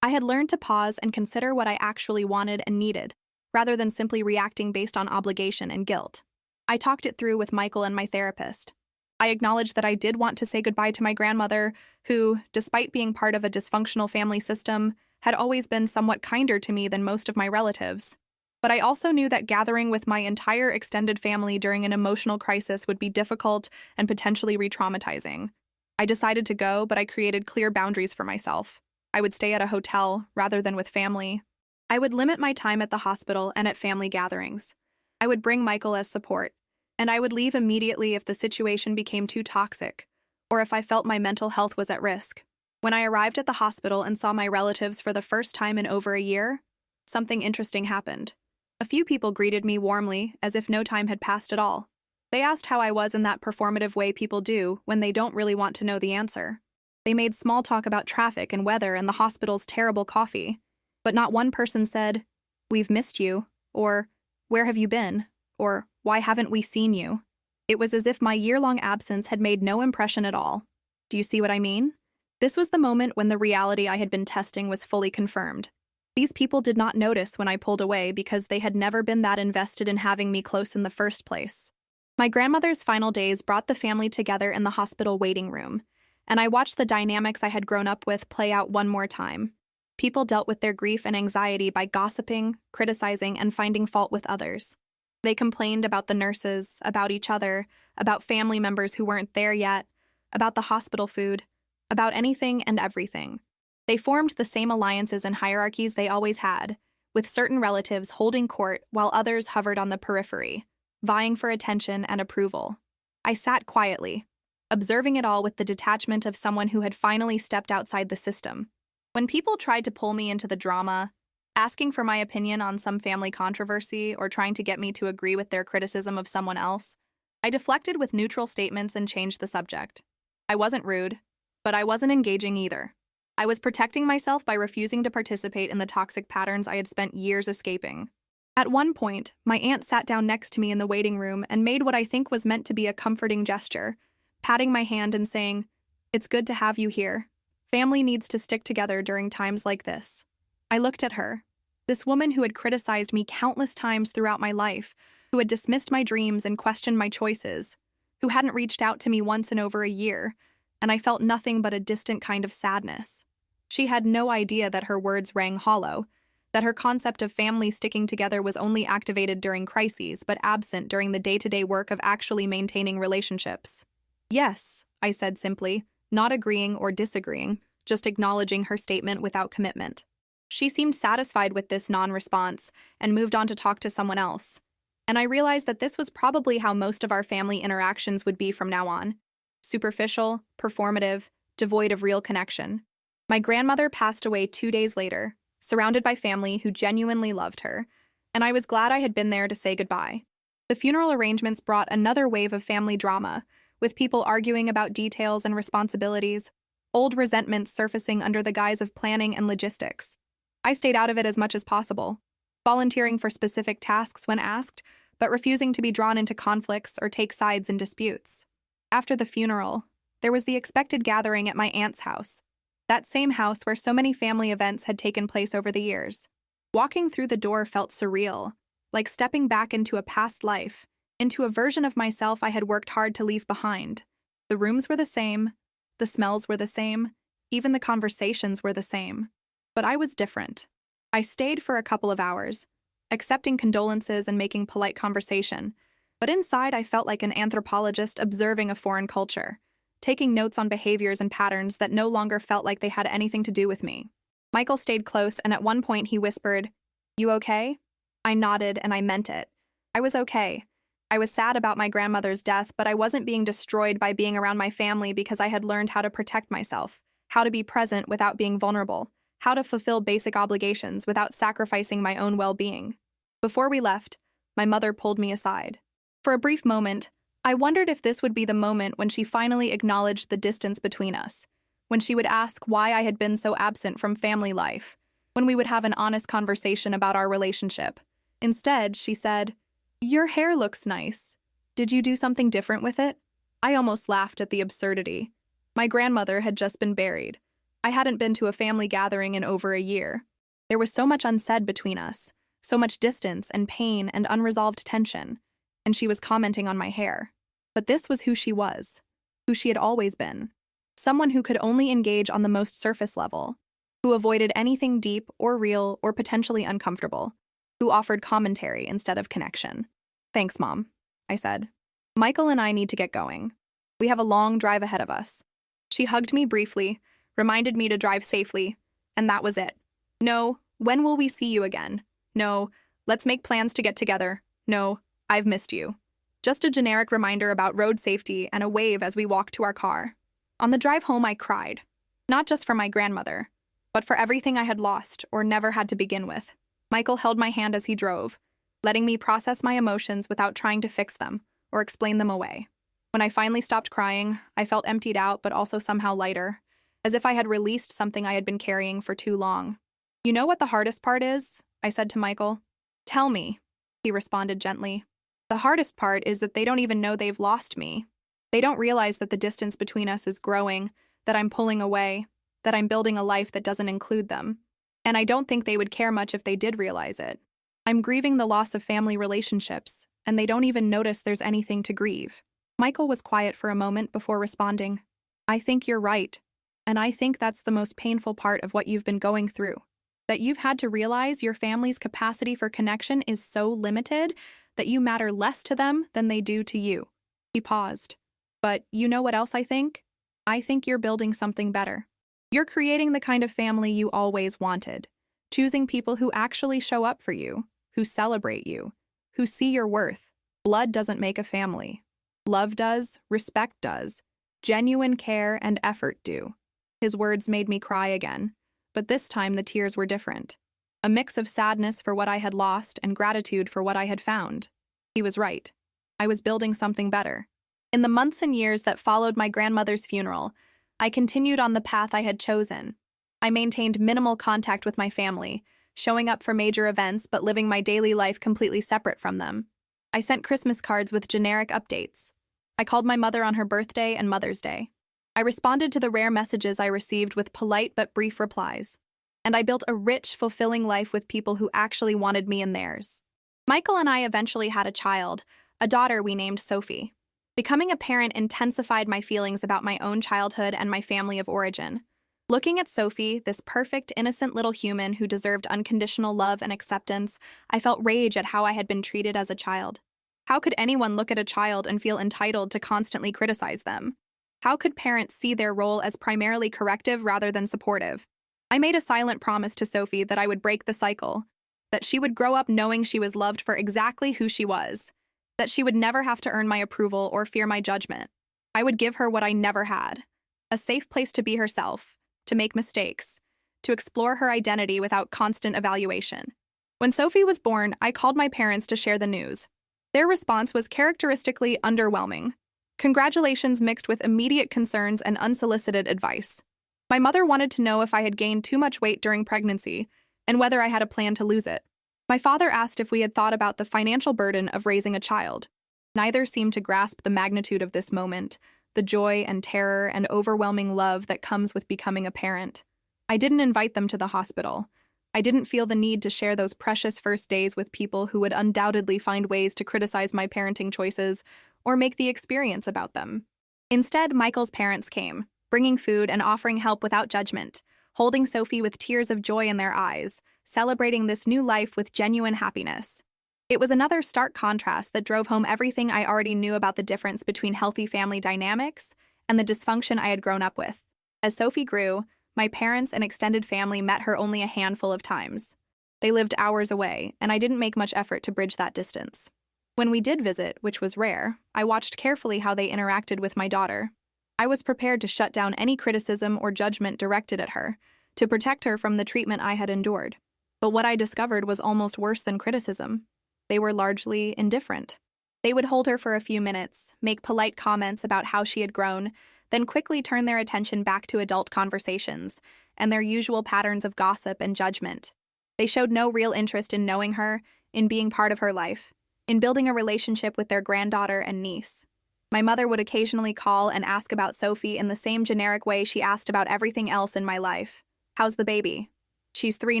I had learned to pause and consider what I actually wanted and needed, rather than simply reacting based on obligation and guilt. I talked it through with Michael and my therapist. I acknowledged that I did want to say goodbye to my grandmother, who, despite being part of a dysfunctional family system, had always been somewhat kinder to me than most of my relatives. But I also knew that gathering with my entire extended family during an emotional crisis would be difficult and potentially re-traumatizing. I decided to go, but I created clear boundaries for myself. I would stay at a hotel rather than with family. I would limit my time at the hospital and at family gatherings. I would bring Michael as support, and I would leave immediately if the situation became too toxic, or if I felt my mental health was at risk. When I arrived at the hospital and saw my relatives for the first time in over a year, something interesting happened. A few people greeted me warmly, as if no time had passed at all. They asked how I was in that performative way people do when they don't really want to know the answer. They made small talk about traffic and weather and the hospital's terrible coffee. But not one person said, "We've missed you," or "Where have you been?" or "Why haven't we seen you?" It was as if my year-long absence had made no impression at all. Do you see what I mean? This was the moment when the reality I had been testing was fully confirmed. These people did not notice when I pulled away because they had never been that invested in having me close in the first place. My grandmother's final days brought the family together in the hospital waiting room, and I watched the dynamics I had grown up with play out one more time. People dealt with their grief and anxiety by gossiping, criticizing, and finding fault with others. They complained about the nurses, about each other, about family members who weren't there yet, about the hospital food, about anything and everything. They formed the same alliances and hierarchies they always had, with certain relatives holding court while others hovered on the periphery, vying for attention and approval. I sat quietly, observing it all with the detachment of someone who had finally stepped outside the system. When people tried to pull me into the drama, asking for my opinion on some family controversy or trying to get me to agree with their criticism of someone else, I deflected with neutral statements and changed the subject. I wasn't rude, but I wasn't engaging either. I was protecting myself by refusing to participate in the toxic patterns I had spent years escaping. At one point, my aunt sat down next to me in the waiting room and made what I think was meant to be a comforting gesture, patting my hand and saying, "It's good to have you here. Family needs to stick together during times like this." I looked at her, this woman who had criticized me countless times throughout my life, who had dismissed my dreams and questioned my choices, who hadn't reached out to me once in over a year, and I felt nothing but a distant kind of sadness. She had no idea that her words rang hollow, that her concept of family sticking together was only activated during crises but absent during the day-to-day work of actually maintaining relationships. "Yes," I said simply, not agreeing or disagreeing, just acknowledging her statement without commitment. She seemed satisfied with this non-response and moved on to talk to someone else. And I realized that this was probably how most of our family interactions would be from now on. Superficial, performative, devoid of real connection. My grandmother passed away 2 days later, surrounded by family who genuinely loved her, and I was glad I had been there to say goodbye. The funeral arrangements brought another wave of family drama, with people arguing about details and responsibilities, old resentments surfacing under the guise of planning and logistics. I stayed out of it as much as possible, volunteering for specific tasks when asked, but refusing to be drawn into conflicts or take sides in disputes. After the funeral, there was the expected gathering at my aunt's house, that same house where so many family events had taken place over the years. Walking through the door felt surreal, like stepping back into a past life, into a version of myself I had worked hard to leave behind. The rooms were the same, the smells were the same, even the conversations were the same. But I was different. I stayed for a couple of hours, accepting condolences and making polite conversation, but inside I felt like an anthropologist observing a foreign culture, taking notes on behaviors and patterns that no longer felt like they had anything to do with me. Michael stayed close, and at one point he whispered, "You okay?" I nodded, and I meant it. I was okay. I was sad about my grandmother's death, but I wasn't being destroyed by being around my family because I had learned how to protect myself, how to be present without being vulnerable, how to fulfill basic obligations without sacrificing my own well-being. Before we left, my mother pulled me aside. For a brief moment, I wondered if this would be the moment when she finally acknowledged the distance between us, when she would ask why I had been so absent from family life, when we would have an honest conversation about our relationship. Instead, she said, "Your hair looks nice. Did you do something different with it?" I almost laughed at the absurdity. My grandmother had just been buried. I hadn't been to a family gathering in over a year. There was so much unsaid between us, so much distance and pain and unresolved tension, and she was commenting on my hair. But this was who she was, who she had always been. Someone who could only engage on the most surface level, who avoided anything deep or real or potentially uncomfortable, who offered commentary instead of connection. "Thanks, Mom," I said. "Michael and I need to get going. We have a long drive ahead of us." She hugged me briefly, reminded me to drive safely, and that was it. No, "When will we see you again?" No, "Let's make plans to get together." No, "I've missed you." Just a generic reminder about road safety and a wave as we walked to our car. On the drive home, I cried. Not just for my grandmother, but for everything I had lost or never had to begin with. Michael held my hand as he drove, letting me process my emotions without trying to fix them or explain them away. When I finally stopped crying, I felt emptied out but also somehow lighter, as if I had released something I had been carrying for too long. "You know what the hardest part is?" I said to Michael. "Tell me," he responded gently. "The hardest part is that they don't even know they've lost me. They don't realize that the distance between us is growing, that I'm pulling away, that I'm building a life that doesn't include them. And I don't think they would care much if they did realize it. I'm grieving the loss of family relationships, and they don't even notice there's anything to grieve." Michael was quiet for a moment before responding. "I think you're right, and I think that's the most painful part of what you've been going through. That you've had to realize your family's capacity for connection is so limited that you matter less to them than they do to you." He paused. "But you know what else I think? I think you're building something better. You're creating the kind of family you always wanted, choosing people who actually show up for you, who celebrate you, who see your worth. Blood doesn't make a family. Love does, respect does, genuine care and effort do." His words made me cry again, but this time the tears were different. A mix of sadness for what I had lost and gratitude for what I had found. He was right. I was building something better. In the months and years that followed my grandmother's funeral, I continued on the path I had chosen. I maintained minimal contact with my family, showing up for major events but living my daily life completely separate from them. I sent Christmas cards with generic updates. I called my mother on her birthday and Mother's Day. I responded to the rare messages I received with polite but brief replies. And I built a rich, fulfilling life with people who actually wanted me in theirs. Michael and I eventually had a child, a daughter we named Sophie. Becoming a parent intensified my feelings about my own childhood and my family of origin. Looking at Sophie, this perfect, innocent little human who deserved unconditional love and acceptance, I felt rage at how I had been treated as a child. How could anyone look at a child and feel entitled to constantly criticize them? How could parents see their role as primarily corrective rather than supportive? I made a silent promise to Sophie that I would break the cycle, that she would grow up knowing she was loved for exactly who she was, that she would never have to earn my approval or fear my judgment. I would give her what I never had, a safe place to be herself, to make mistakes, to explore her identity without constant evaluation. When Sophie was born, I called my parents to share the news. Their response was characteristically underwhelming. Congratulations mixed with immediate concerns and unsolicited advice. My mother wanted to know if I had gained too much weight during pregnancy and whether I had a plan to lose it. My father asked if we had thought about the financial burden of raising a child. Neither seemed to grasp the magnitude of this moment, the joy and terror and overwhelming love that comes with becoming a parent. I didn't invite them to the hospital. I didn't feel the need to share those precious first days with people who would undoubtedly find ways to criticize my parenting choices or make the experience about them. Instead, Michael's parents came, bringing food and offering help without judgment, holding Sophie with tears of joy in their eyes, celebrating this new life with genuine happiness. It was another stark contrast that drove home everything I already knew about the difference between healthy family dynamics and the dysfunction I had grown up with. As Sophie grew, my parents and extended family met her only a handful of times. They lived hours away, and I didn't make much effort to bridge that distance. When we did visit, which was rare, I watched carefully how they interacted with my daughter. I was prepared to shut down any criticism or judgment directed at her, to protect her from the treatment I had endured. But what I discovered was almost worse than criticism. They were largely indifferent. They would hold her for a few minutes, make polite comments about how she had grown, then quickly turn their attention back to adult conversations and their usual patterns of gossip and judgment. They showed no real interest in knowing her, in being part of her life, in building a relationship with their granddaughter and niece. My mother would occasionally call and ask about Sophie in the same generic way she asked about everything else in my life. "How's the baby?" "She's 3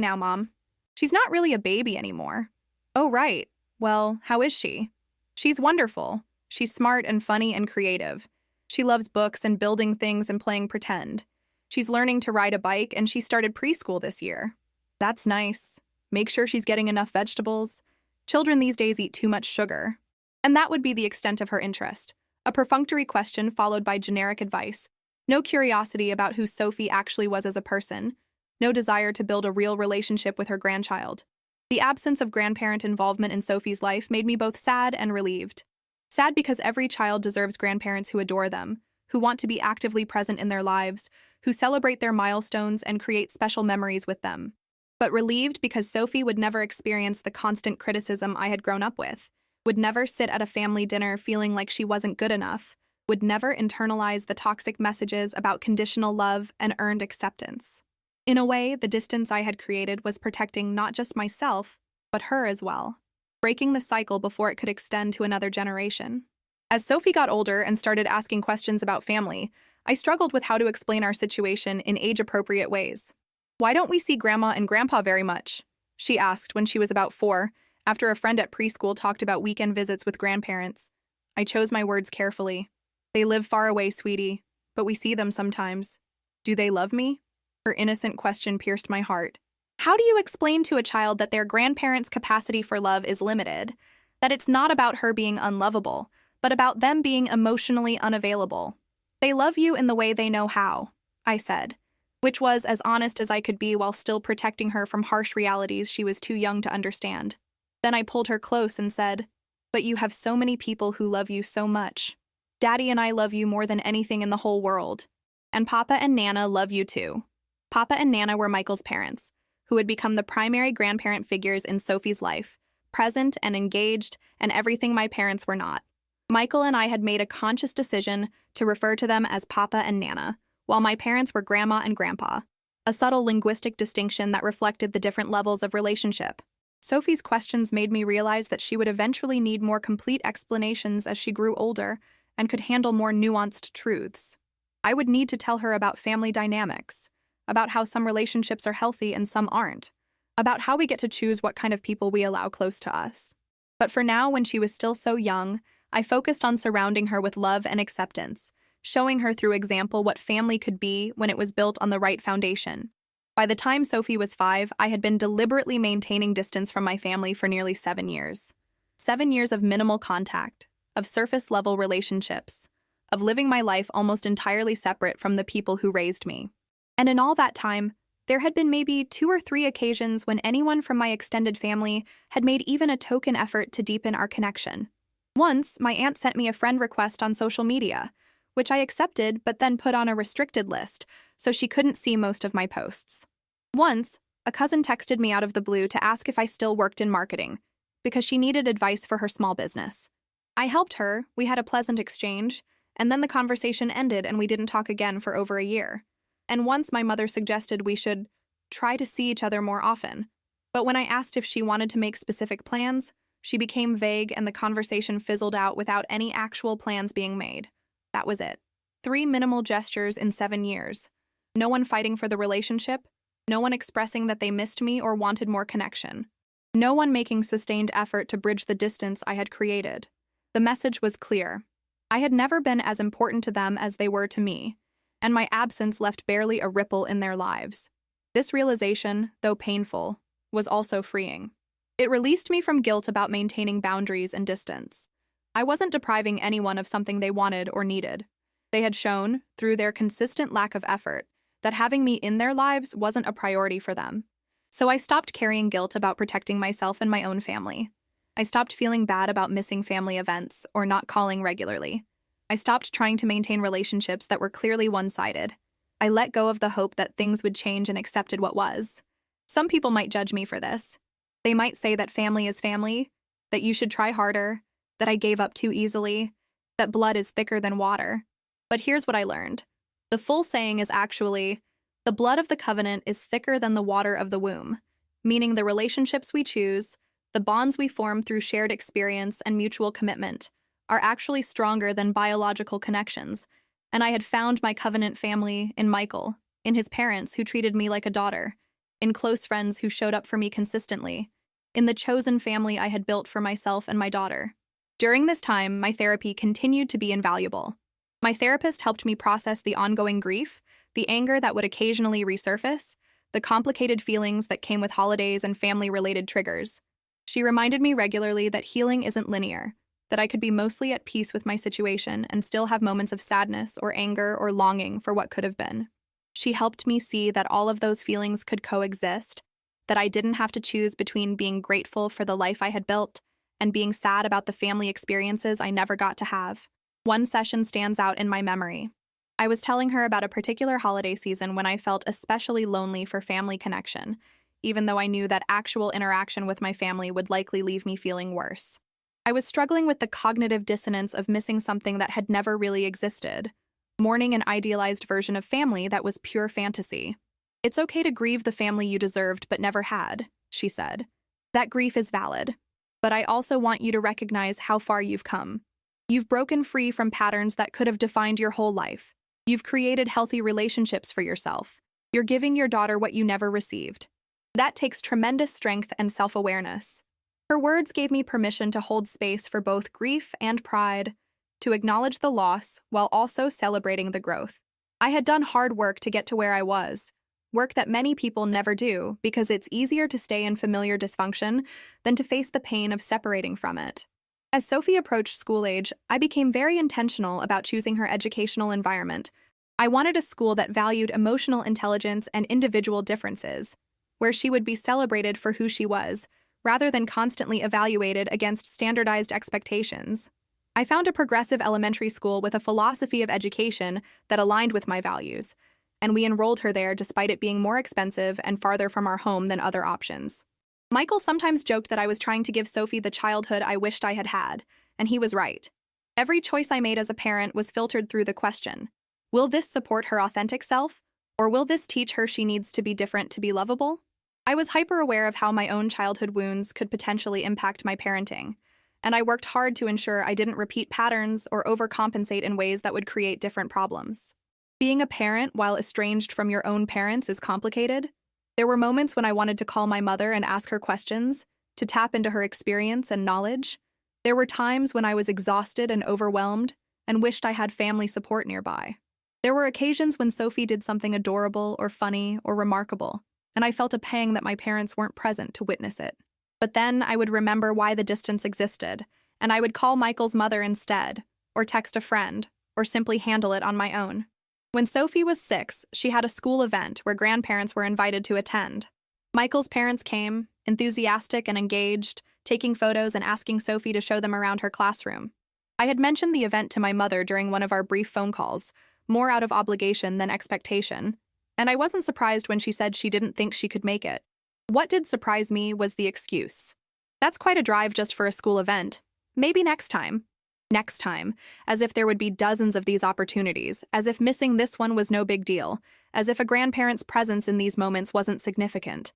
now, Mom." "She's not really a baby anymore." "Oh, right. Well, how is she?" "She's wonderful. She's smart and funny and creative. She loves books and building things and playing pretend. She's learning to ride a bike and she started preschool this year." "That's nice. Make sure she's getting enough vegetables. Children these days eat too much sugar." And that would be the extent of her interest. A perfunctory question followed by generic advice. No curiosity about who Sophie actually was as a person. No desire to build a real relationship with her grandchild. The absence of grandparent involvement in Sophie's life made me both sad and relieved. Sad because every child deserves grandparents who adore them, who want to be actively present in their lives, who celebrate their milestones and create special memories with them. But relieved because Sophie would never experience the constant criticism I had grown up with, would never sit at a family dinner feeling like she wasn't good enough, would never internalize the toxic messages about conditional love and earned acceptance. In a way, the distance I had created was protecting not just myself, but her as well, breaking the cycle before it could extend to another generation. As Sophie got older and started asking questions about family, I struggled with how to explain our situation in age-appropriate ways. "Why don't we see Grandma and Grandpa very much?" she asked when she was about 4, after a friend at preschool talked about weekend visits with grandparents. I chose my words carefully. "They live far away, sweetie, but we see them sometimes." "Do they love me?" Her innocent question pierced my heart. How do you explain to a child that their grandparents' capacity for love is limited, that it's not about her being unlovable, but about them being emotionally unavailable? "They love you in the way they know how," I said, which was as honest as I could be while still protecting her from harsh realities she was too young to understand. Then I pulled her close and said, "But you have so many people who love you so much. Daddy and I love you more than anything in the whole world. And Papa and Nana love you too." Papa and Nana were Michael's parents, who had become the primary grandparent figures in Sophie's life, present and engaged, and everything my parents were not. Michael and I had made a conscious decision to refer to them as Papa and Nana, while my parents were Grandma and Grandpa, a subtle linguistic distinction that reflected the different levels of relationship. Sophie's questions made me realize that she would eventually need more complete explanations as she grew older and could handle more nuanced truths. I would need to tell her about family dynamics, about how some relationships are healthy and some aren't, about how we get to choose what kind of people we allow close to us. But for now, when she was still so young, I focused on surrounding her with love and acceptance, showing her through example what family could be when it was built on the right foundation. By the time Sophie was 5, I had been deliberately maintaining distance from my family for nearly 7 years. 7 years of minimal contact, of surface-level relationships, of living my life almost entirely separate from the people who raised me. And in all that time, there had been maybe 2 or 3 occasions when anyone from my extended family had made even a token effort to deepen our connection. Once, my aunt sent me a friend request on social media, which I accepted but then put on a restricted list so she couldn't see most of my posts. Once, a cousin texted me out of the blue to ask if I still worked in marketing, because she needed advice for her small business. I helped her, we had a pleasant exchange, and then the conversation ended and we didn't talk again for over a year. And once my mother suggested we should try to see each other more often. But when I asked if she wanted to make specific plans, she became vague and the conversation fizzled out without any actual plans being made. That was it. 3 minimal gestures in 7 years. No one fighting for the relationship, no one expressing that they missed me or wanted more connection. No one making sustained effort to bridge the distance I had created. The message was clear. I had never been as important to them as they were to me, and my absence left barely a ripple in their lives. This realization, though painful, was also freeing. It released me from guilt about maintaining boundaries and distance. I wasn't depriving anyone of something they wanted or needed. They had shown, through their consistent lack of effort, that having me in their lives wasn't a priority for them. So I stopped carrying guilt about protecting myself and my own family. I stopped feeling bad about missing family events or not calling regularly. I stopped trying to maintain relationships that were clearly one-sided. I let go of the hope that things would change and accepted what was. Some people might judge me for this. They might say that family is family, that you should try harder, that I gave up too easily, that blood is thicker than water. But here's what I learned. The full saying is actually, the blood of the covenant is thicker than the water of the womb, meaning the relationships we choose, the bonds we form through shared experience and mutual commitment, are actually stronger than biological connections, and I had found my covenant family in Michael, in his parents who treated me like a daughter, in close friends who showed up for me consistently, in the chosen family I had built for myself and my daughter. During this time, my therapy continued to be invaluable. My therapist helped me process the ongoing grief, the anger that would occasionally resurface, the complicated feelings that came with holidays and family-related triggers. She reminded me regularly that healing isn't linear, that I could be mostly at peace with my situation and still have moments of sadness or anger or longing for what could have been. She helped me see that all of those feelings could coexist, that I didn't have to choose between being grateful for the life I had built and being sad about the family experiences I never got to have. One session stands out in my memory. I was telling her about a particular holiday season when I felt especially lonely for family connection, even though I knew that actual interaction with my family would likely leave me feeling worse. I was struggling with the cognitive dissonance of missing something that had never really existed, mourning an idealized version of family that was pure fantasy. It's okay to grieve the family you deserved but never had, she said. That grief is valid, but I also want you to recognize how far you've come. You've broken free from patterns that could have defined your whole life. You've created healthy relationships for yourself. You're giving your daughter what you never received. That takes tremendous strength and self-awareness. Her words gave me permission to hold space for both grief and pride, to acknowledge the loss while also celebrating the growth. I had done hard work to get to where I was, work that many people never do because it's easier to stay in familiar dysfunction than to face the pain of separating from it. As Sophie approached school age, I became very intentional about choosing her educational environment. I wanted a school that valued emotional intelligence and individual differences, where she would be celebrated for who she was, rather than constantly evaluated against standardized expectations. I found a progressive elementary school with a philosophy of education that aligned with my values, and we enrolled her there despite it being more expensive and farther from our home than other options. Michael sometimes joked that I was trying to give Sophie the childhood I wished I had had, and he was right. Every choice I made as a parent was filtered through the question, will this support her authentic self, or will this teach her she needs to be different to be lovable? I was hyper-aware of how my own childhood wounds could potentially impact my parenting, and I worked hard to ensure I didn't repeat patterns or overcompensate in ways that would create different problems. Being a parent while estranged from your own parents is complicated. There were moments when I wanted to call my mother and ask her questions, to tap into her experience and knowledge. There were times when I was exhausted and overwhelmed and wished I had family support nearby. There were occasions when Sophie did something adorable or funny or remarkable, and I felt a pang that my parents weren't present to witness it. But then I would remember why the distance existed, and I would call Michael's mother instead, or text a friend, or simply handle it on my own. When Sophie was 6, she had a school event where grandparents were invited to attend. Michael's parents came, enthusiastic and engaged, taking photos and asking Sophie to show them around her classroom. I had mentioned the event to my mother during one of our brief phone calls, more out of obligation than expectation, and I wasn't surprised when she said she didn't think she could make it. What did surprise me was the excuse. That's quite a drive just for a school event. Maybe next time. Next time, as if there would be dozens of these opportunities, as if missing this one was no big deal, as if a grandparent's presence in these moments wasn't significant.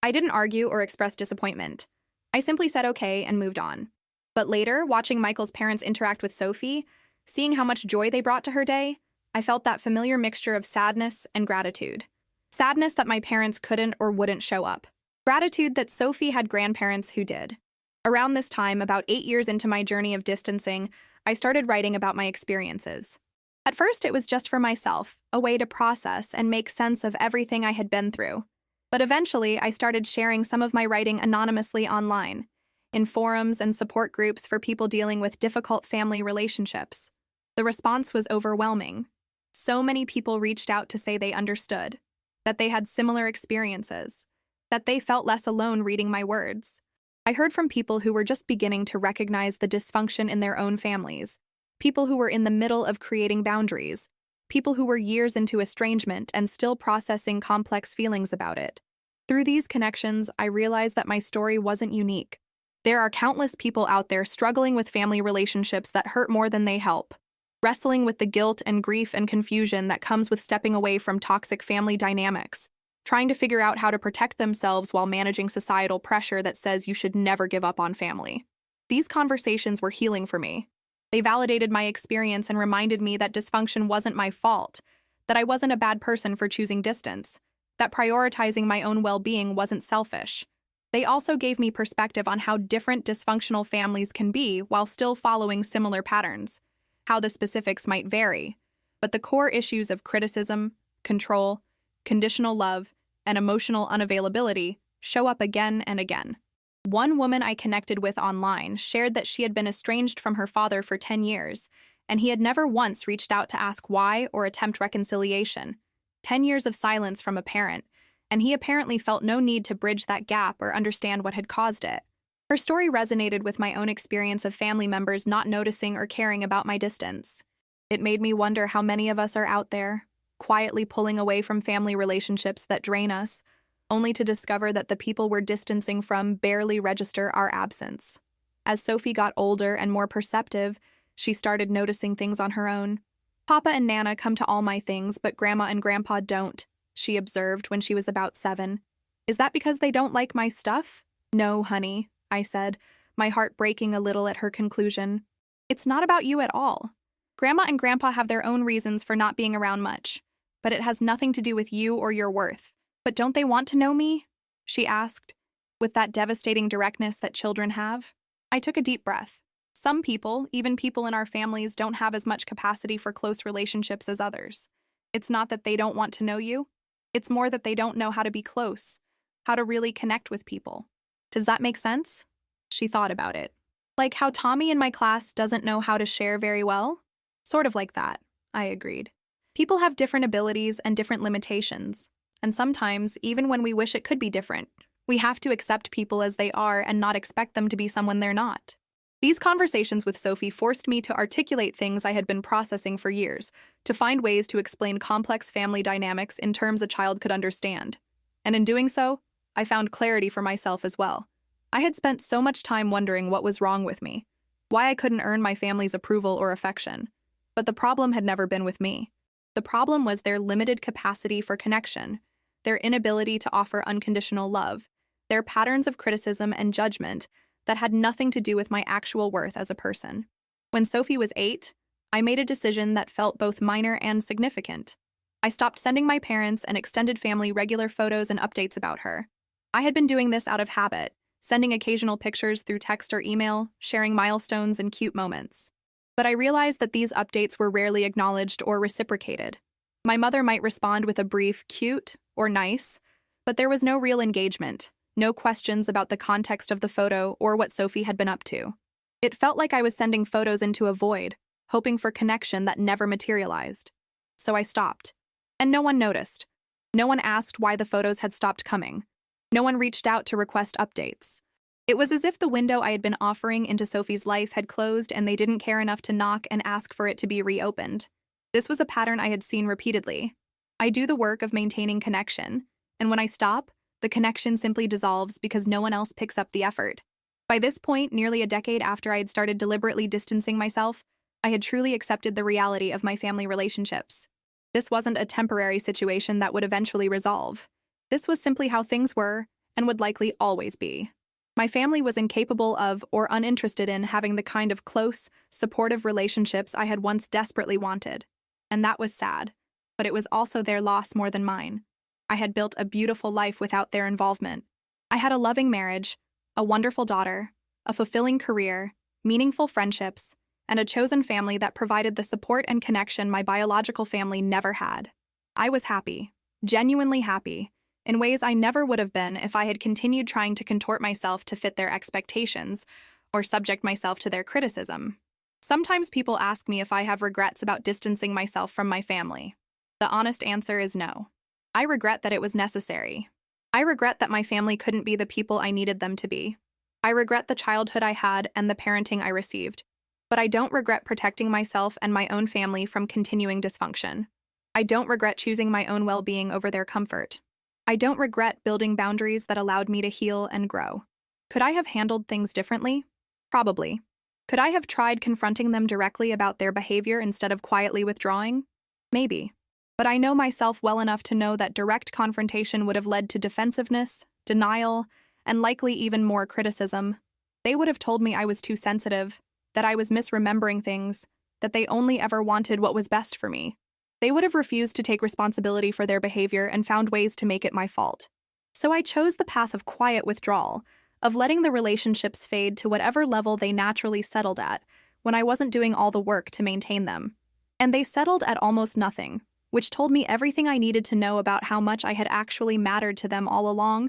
I didn't argue or express disappointment. I simply said okay and moved on. But later, watching Michael's parents interact with Sophie, seeing how much joy they brought to her day, I felt that familiar mixture of sadness and gratitude. Sadness that my parents couldn't or wouldn't show up. Gratitude that Sophie had grandparents who did. Around this time, about 8 years into my journey of distancing, I started writing about my experiences. At first, it was just for myself, a way to process and make sense of everything I had been through. But eventually, I started sharing some of my writing anonymously online, in forums and support groups for people dealing with difficult family relationships. The response was overwhelming. So many people reached out to say they understood, that they had similar experiences, that they felt less alone reading my words. I heard from people who were just beginning to recognize the dysfunction in their own families, people who were in the middle of creating boundaries, people who were years into estrangement and still processing complex feelings about it. Through these connections, I realized that my story wasn't unique. There are countless people out there struggling with family relationships that hurt more than they help, wrestling with the guilt and grief and confusion that comes with stepping away from toxic family dynamics, trying to figure out how to protect themselves while managing societal pressure that says you should never give up on family. These conversations were healing for me. They validated my experience and reminded me that dysfunction wasn't my fault, that I wasn't a bad person for choosing distance, that prioritizing my own well-being wasn't selfish. They also gave me perspective on how different dysfunctional families can be while still following similar patterns, how the specifics might vary, but the core issues of criticism, control, conditional love, and emotional unavailability show up again and again. One woman I connected with online shared that she had been estranged from her father for 10 years, and he had never once reached out to ask why or attempt reconciliation. 10 years of silence from a parent, and he apparently felt no need to bridge that gap or understand what had caused it. Her story resonated with my own experience of family members not noticing or caring about my distance. It made me wonder how many of us are out there, quietly pulling away from family relationships that drain us, only to discover that the people we're distancing from barely register our absence. As Sophie got older and more perceptive, she started noticing things on her own. Papa and Nana come to all my things, but Grandma and Grandpa don't, she observed when she was about 7. Is that because they don't like my stuff? No, honey, I said, my heart breaking a little at her conclusion. It's not about you at all. Grandma and Grandpa have their own reasons for not being around much, but it has nothing to do with you or your worth. But don't they want to know me? She asked, with that devastating directness that children have. I took a deep breath. Some people, even people in our families, don't have as much capacity for close relationships as others. It's not that they don't want to know you. It's more that they don't know how to be close, how to really connect with people. Does that make sense? She thought about it. Like how Tommy in my class doesn't know how to share very well? Sort of like that, I agreed. People have different abilities and different limitations, and sometimes, even when we wish it could be different, we have to accept people as they are and not expect them to be someone they're not. These conversations with Sophie forced me to articulate things I had been processing for years, to find ways to explain complex family dynamics in terms a child could understand. And in doing so, I found clarity for myself as well. I had spent so much time wondering what was wrong with me, why I couldn't earn my family's approval or affection. But the problem had never been with me. The problem was their limited capacity for connection, their inability to offer unconditional love, their patterns of criticism and judgment that had nothing to do with my actual worth as a person. When Sophie was 8, I made a decision that felt both minor and significant. I stopped sending my parents and extended family regular photos and updates about her. I had been doing this out of habit, sending occasional pictures through text or email, sharing milestones and cute moments. But I realized that these updates were rarely acknowledged or reciprocated. My mother might respond with a brief cute or nice, but there was no real engagement, no questions about the context of the photo or what Sophie had been up to. It felt like I was sending photos into a void, hoping for connection that never materialized. So I stopped. And no one noticed. No one asked why the photos had stopped coming. No one reached out to request updates. It was as if the window I had been offering into Sophie's life had closed and they didn't care enough to knock and ask for it to be reopened. This was a pattern I had seen repeatedly. I do the work of maintaining connection, and when I stop, the connection simply dissolves because no one else picks up the effort. By this point, nearly a decade after I had started deliberately distancing myself, I had truly accepted the reality of my family relationships. This wasn't a temporary situation that would eventually resolve. This was simply how things were, and would likely always be. My family was incapable of or uninterested in having the kind of close, supportive relationships I had once desperately wanted. And that was sad, but it was also their loss more than mine. I had built a beautiful life without their involvement. I had a loving marriage, a wonderful daughter, a fulfilling career, meaningful friendships, and a chosen family that provided the support and connection my biological family never had. I was happy, genuinely happy, in ways I never would have been if I had continued trying to contort myself to fit their expectations or subject myself to their criticism. Sometimes people ask me if I have regrets about distancing myself from my family. The honest answer is no. I regret that it was necessary. I regret that my family couldn't be the people I needed them to be. I regret the childhood I had and the parenting I received. But I don't regret protecting myself and my own family from continuing dysfunction. I don't regret choosing my own well-being over their comfort. I don't regret building boundaries that allowed me to heal and grow. Could I have handled things differently? Probably. Could I have tried confronting them directly about their behavior instead of quietly withdrawing? Maybe. But I know myself well enough to know that direct confrontation would have led to defensiveness, denial, and likely even more criticism. They would have told me I was too sensitive, that I was misremembering things, that they only ever wanted what was best for me. They would have refused to take responsibility for their behavior and found ways to make it my fault. So I chose the path of quiet withdrawal, of letting the relationships fade to whatever level they naturally settled at, when I wasn't doing all the work to maintain them. And they settled at almost nothing, which told me everything I needed to know about how much I had actually mattered to them all along.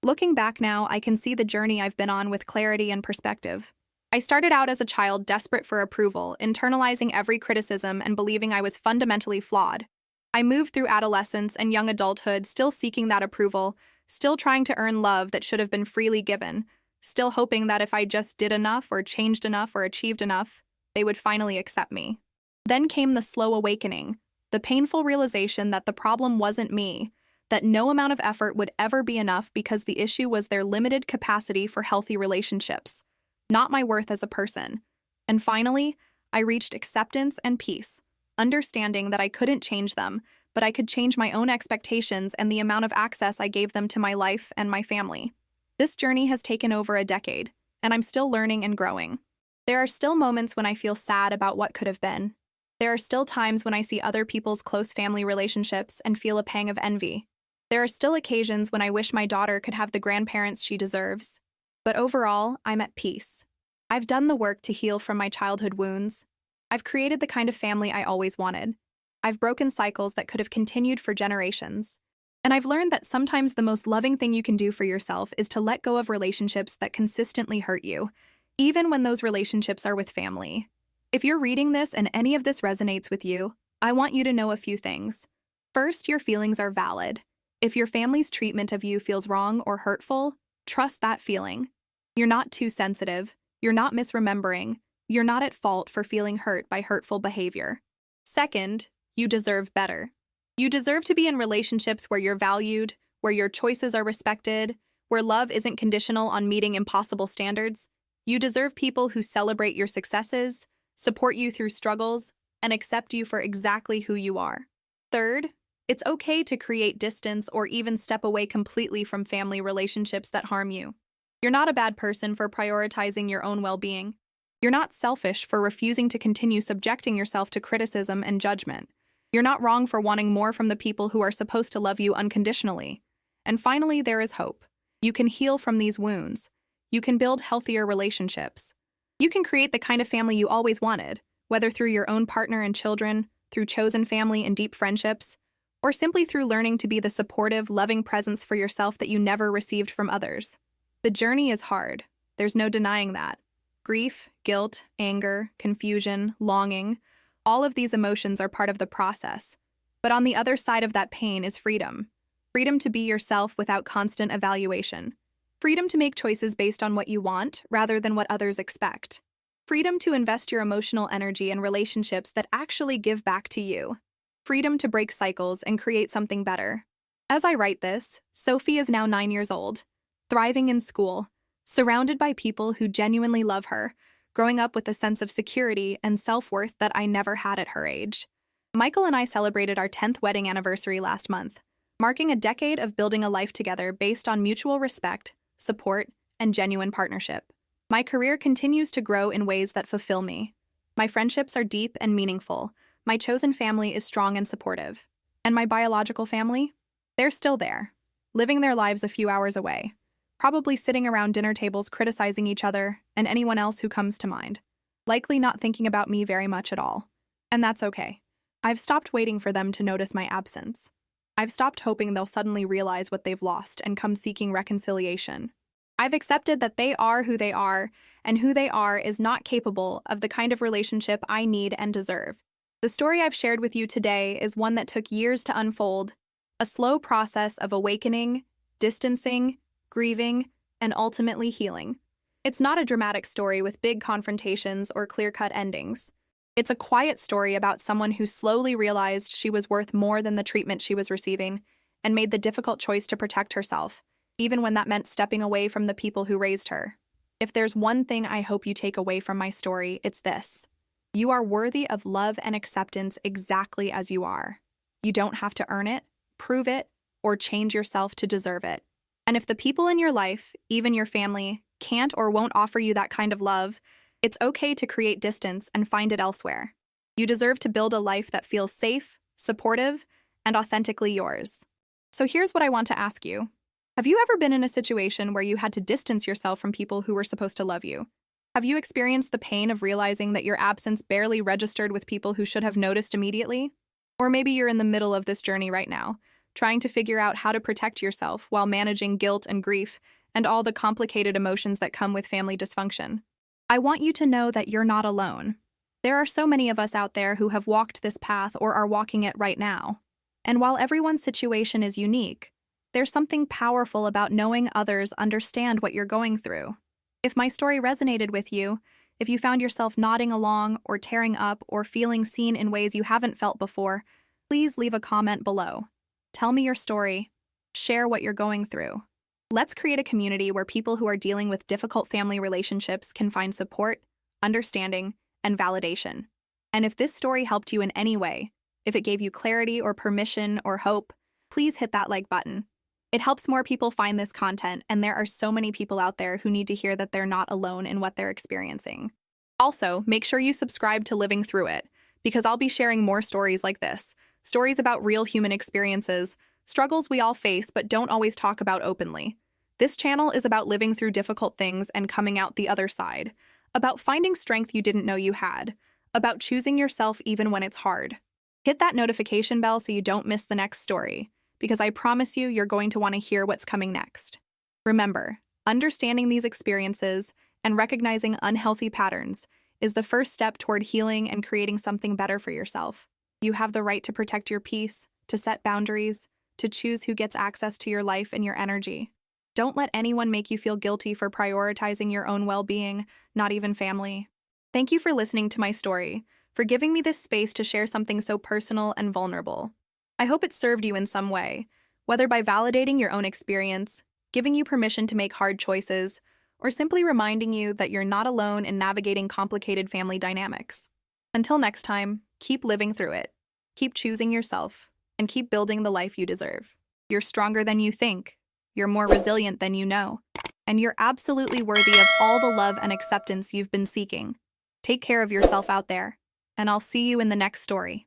Looking back now, I can see the journey I've been on with clarity and perspective. I started out as a child desperate for approval, internalizing every criticism and believing I was fundamentally flawed. I moved through adolescence and young adulthood still seeking that approval, still trying to earn love that should have been freely given, still hoping that if I just did enough or changed enough or achieved enough, they would finally accept me. Then came the slow awakening, the painful realization that the problem wasn't me, that no amount of effort would ever be enough because the issue was their limited capacity for healthy relationships, not my worth as a person. And finally, I reached acceptance and peace, understanding that I couldn't change them, but I could change my own expectations and the amount of access I gave them to my life and my family. This journey has taken over a decade, and I'm still learning and growing. There are still moments when I feel sad about what could have been. There are still times when I see other people's close family relationships and feel a pang of envy. There are still occasions when I wish my daughter could have the grandparents she deserves. But overall, I'm at peace. I've done the work to heal from my childhood wounds. I've created the kind of family I always wanted. I've broken cycles that could have continued for generations. And I've learned that sometimes the most loving thing you can do for yourself is to let go of relationships that consistently hurt you, even when those relationships are with family. If you're reading this and any of this resonates with you, I want you to know a few things. First, your feelings are valid. If your family's treatment of you feels wrong or hurtful, trust that feeling. You're not too sensitive. You're not misremembering. You're not at fault for feeling hurt by hurtful behavior. Second, you deserve better. You deserve to be in relationships where you're valued, where your choices are respected, where love isn't conditional on meeting impossible standards. You deserve people who celebrate your successes, support you through struggles, and accept you for exactly who you are. Third, it's okay to create distance or even step away completely from family relationships that harm you. You're not a bad person for prioritizing your own well-being. You're not selfish for refusing to continue subjecting yourself to criticism and judgment. You're not wrong for wanting more from the people who are supposed to love you unconditionally. And finally, there is hope. You can heal from these wounds. You can build healthier relationships. You can create the kind of family you always wanted, whether through your own partner and children, through chosen family and deep friendships, or simply through learning to be the supportive, loving presence for yourself that you never received from others. The journey is hard. There's no denying that. Grief, guilt, anger, confusion, longing, all of these emotions are part of the process. But on the other side of that pain is freedom. Freedom to be yourself without constant evaluation. Freedom to make choices based on what you want rather than what others expect. Freedom to invest your emotional energy in relationships that actually give back to you. Freedom to break cycles and create something better. As I write this, Sophie is now 9 years old, thriving in school, surrounded by people who genuinely love her, growing up with a sense of security and self-worth that I never had at her age. Michael and I celebrated our 10th wedding anniversary last month, marking a decade of building a life together based on mutual respect, support, and genuine partnership. My career continues to grow in ways that fulfill me. My friendships are deep and meaningful. My chosen family is strong and supportive. And my biological family? They're still there, living their lives a few hours away, probably sitting around dinner tables criticizing each other and anyone else who comes to mind, likely not thinking about me very much at all. And that's okay. I've stopped waiting for them to notice my absence. I've stopped hoping they'll suddenly realize what they've lost and come seeking reconciliation. I've accepted that they are who they are, and who they are is not capable of the kind of relationship I need and deserve. The story I've shared with you today is one that took years to unfold, a slow process of awakening, distancing, grieving, and ultimately healing. It's not a dramatic story with big confrontations or clear-cut endings. It's a quiet story about someone who slowly realized she was worth more than the treatment she was receiving and made the difficult choice to protect herself, even when that meant stepping away from the people who raised her. If there's one thing I hope you take away from my story, it's this. You are worthy of love and acceptance exactly as you are. You don't have to earn it, prove it, or change yourself to deserve it. And if the people in your life, even your family, can't or won't offer you that kind of love, it's okay to create distance and find it elsewhere. You deserve to build a life that feels safe, supportive, and authentically yours. So here's what I want to ask you. Have you ever been in a situation where you had to distance yourself from people who were supposed to love you? Have you experienced the pain of realizing that your absence barely registered with people who should have noticed immediately? Or maybe you're in the middle of this journey right now, trying to figure out how to protect yourself while managing guilt and grief and all the complicated emotions that come with family dysfunction. I want you to know that you're not alone. There are so many of us out there who have walked this path or are walking it right now. And while everyone's situation is unique, there's something powerful about knowing others understand what you're going through. If my story resonated with you, if you found yourself nodding along or tearing up or feeling seen in ways you haven't felt before, please leave a comment below. Tell me your story. Share what you're going through. Let's create a community where people who are dealing with difficult family relationships can find support, understanding, and validation. And if this story helped you in any way, if it gave you clarity or permission or hope, please hit that like button. It helps more people find this content, and there are so many people out there who need to hear that they're not alone in what they're experiencing. Also, make sure you subscribe to Living Through It, because I'll be sharing more stories like this, stories about real human experiences, struggles we all face but don't always talk about openly. This channel is about living through difficult things and coming out the other side, about finding strength you didn't know you had, about choosing yourself even when it's hard. Hit that notification bell so you don't miss the next story, because I promise you you're going to want to hear what's coming next. Remember, understanding these experiences and recognizing unhealthy patterns is the first step toward healing and creating something better for yourself. You have the right to protect your peace, to set boundaries, to choose who gets access to your life and your energy. Don't let anyone make you feel guilty for prioritizing your own well-being, not even family. Thank you for listening to my story, for giving me this space to share something so personal and vulnerable. I hope it served you in some way, whether by validating your own experience, giving you permission to make hard choices, or simply reminding you that you're not alone in navigating complicated family dynamics. Until next time, keep living through it, keep choosing yourself, and keep building the life you deserve. You're stronger than you think, you're more resilient than you know, and you're absolutely worthy of all the love and acceptance you've been seeking. Take care of yourself out there, and I'll see you in the next story.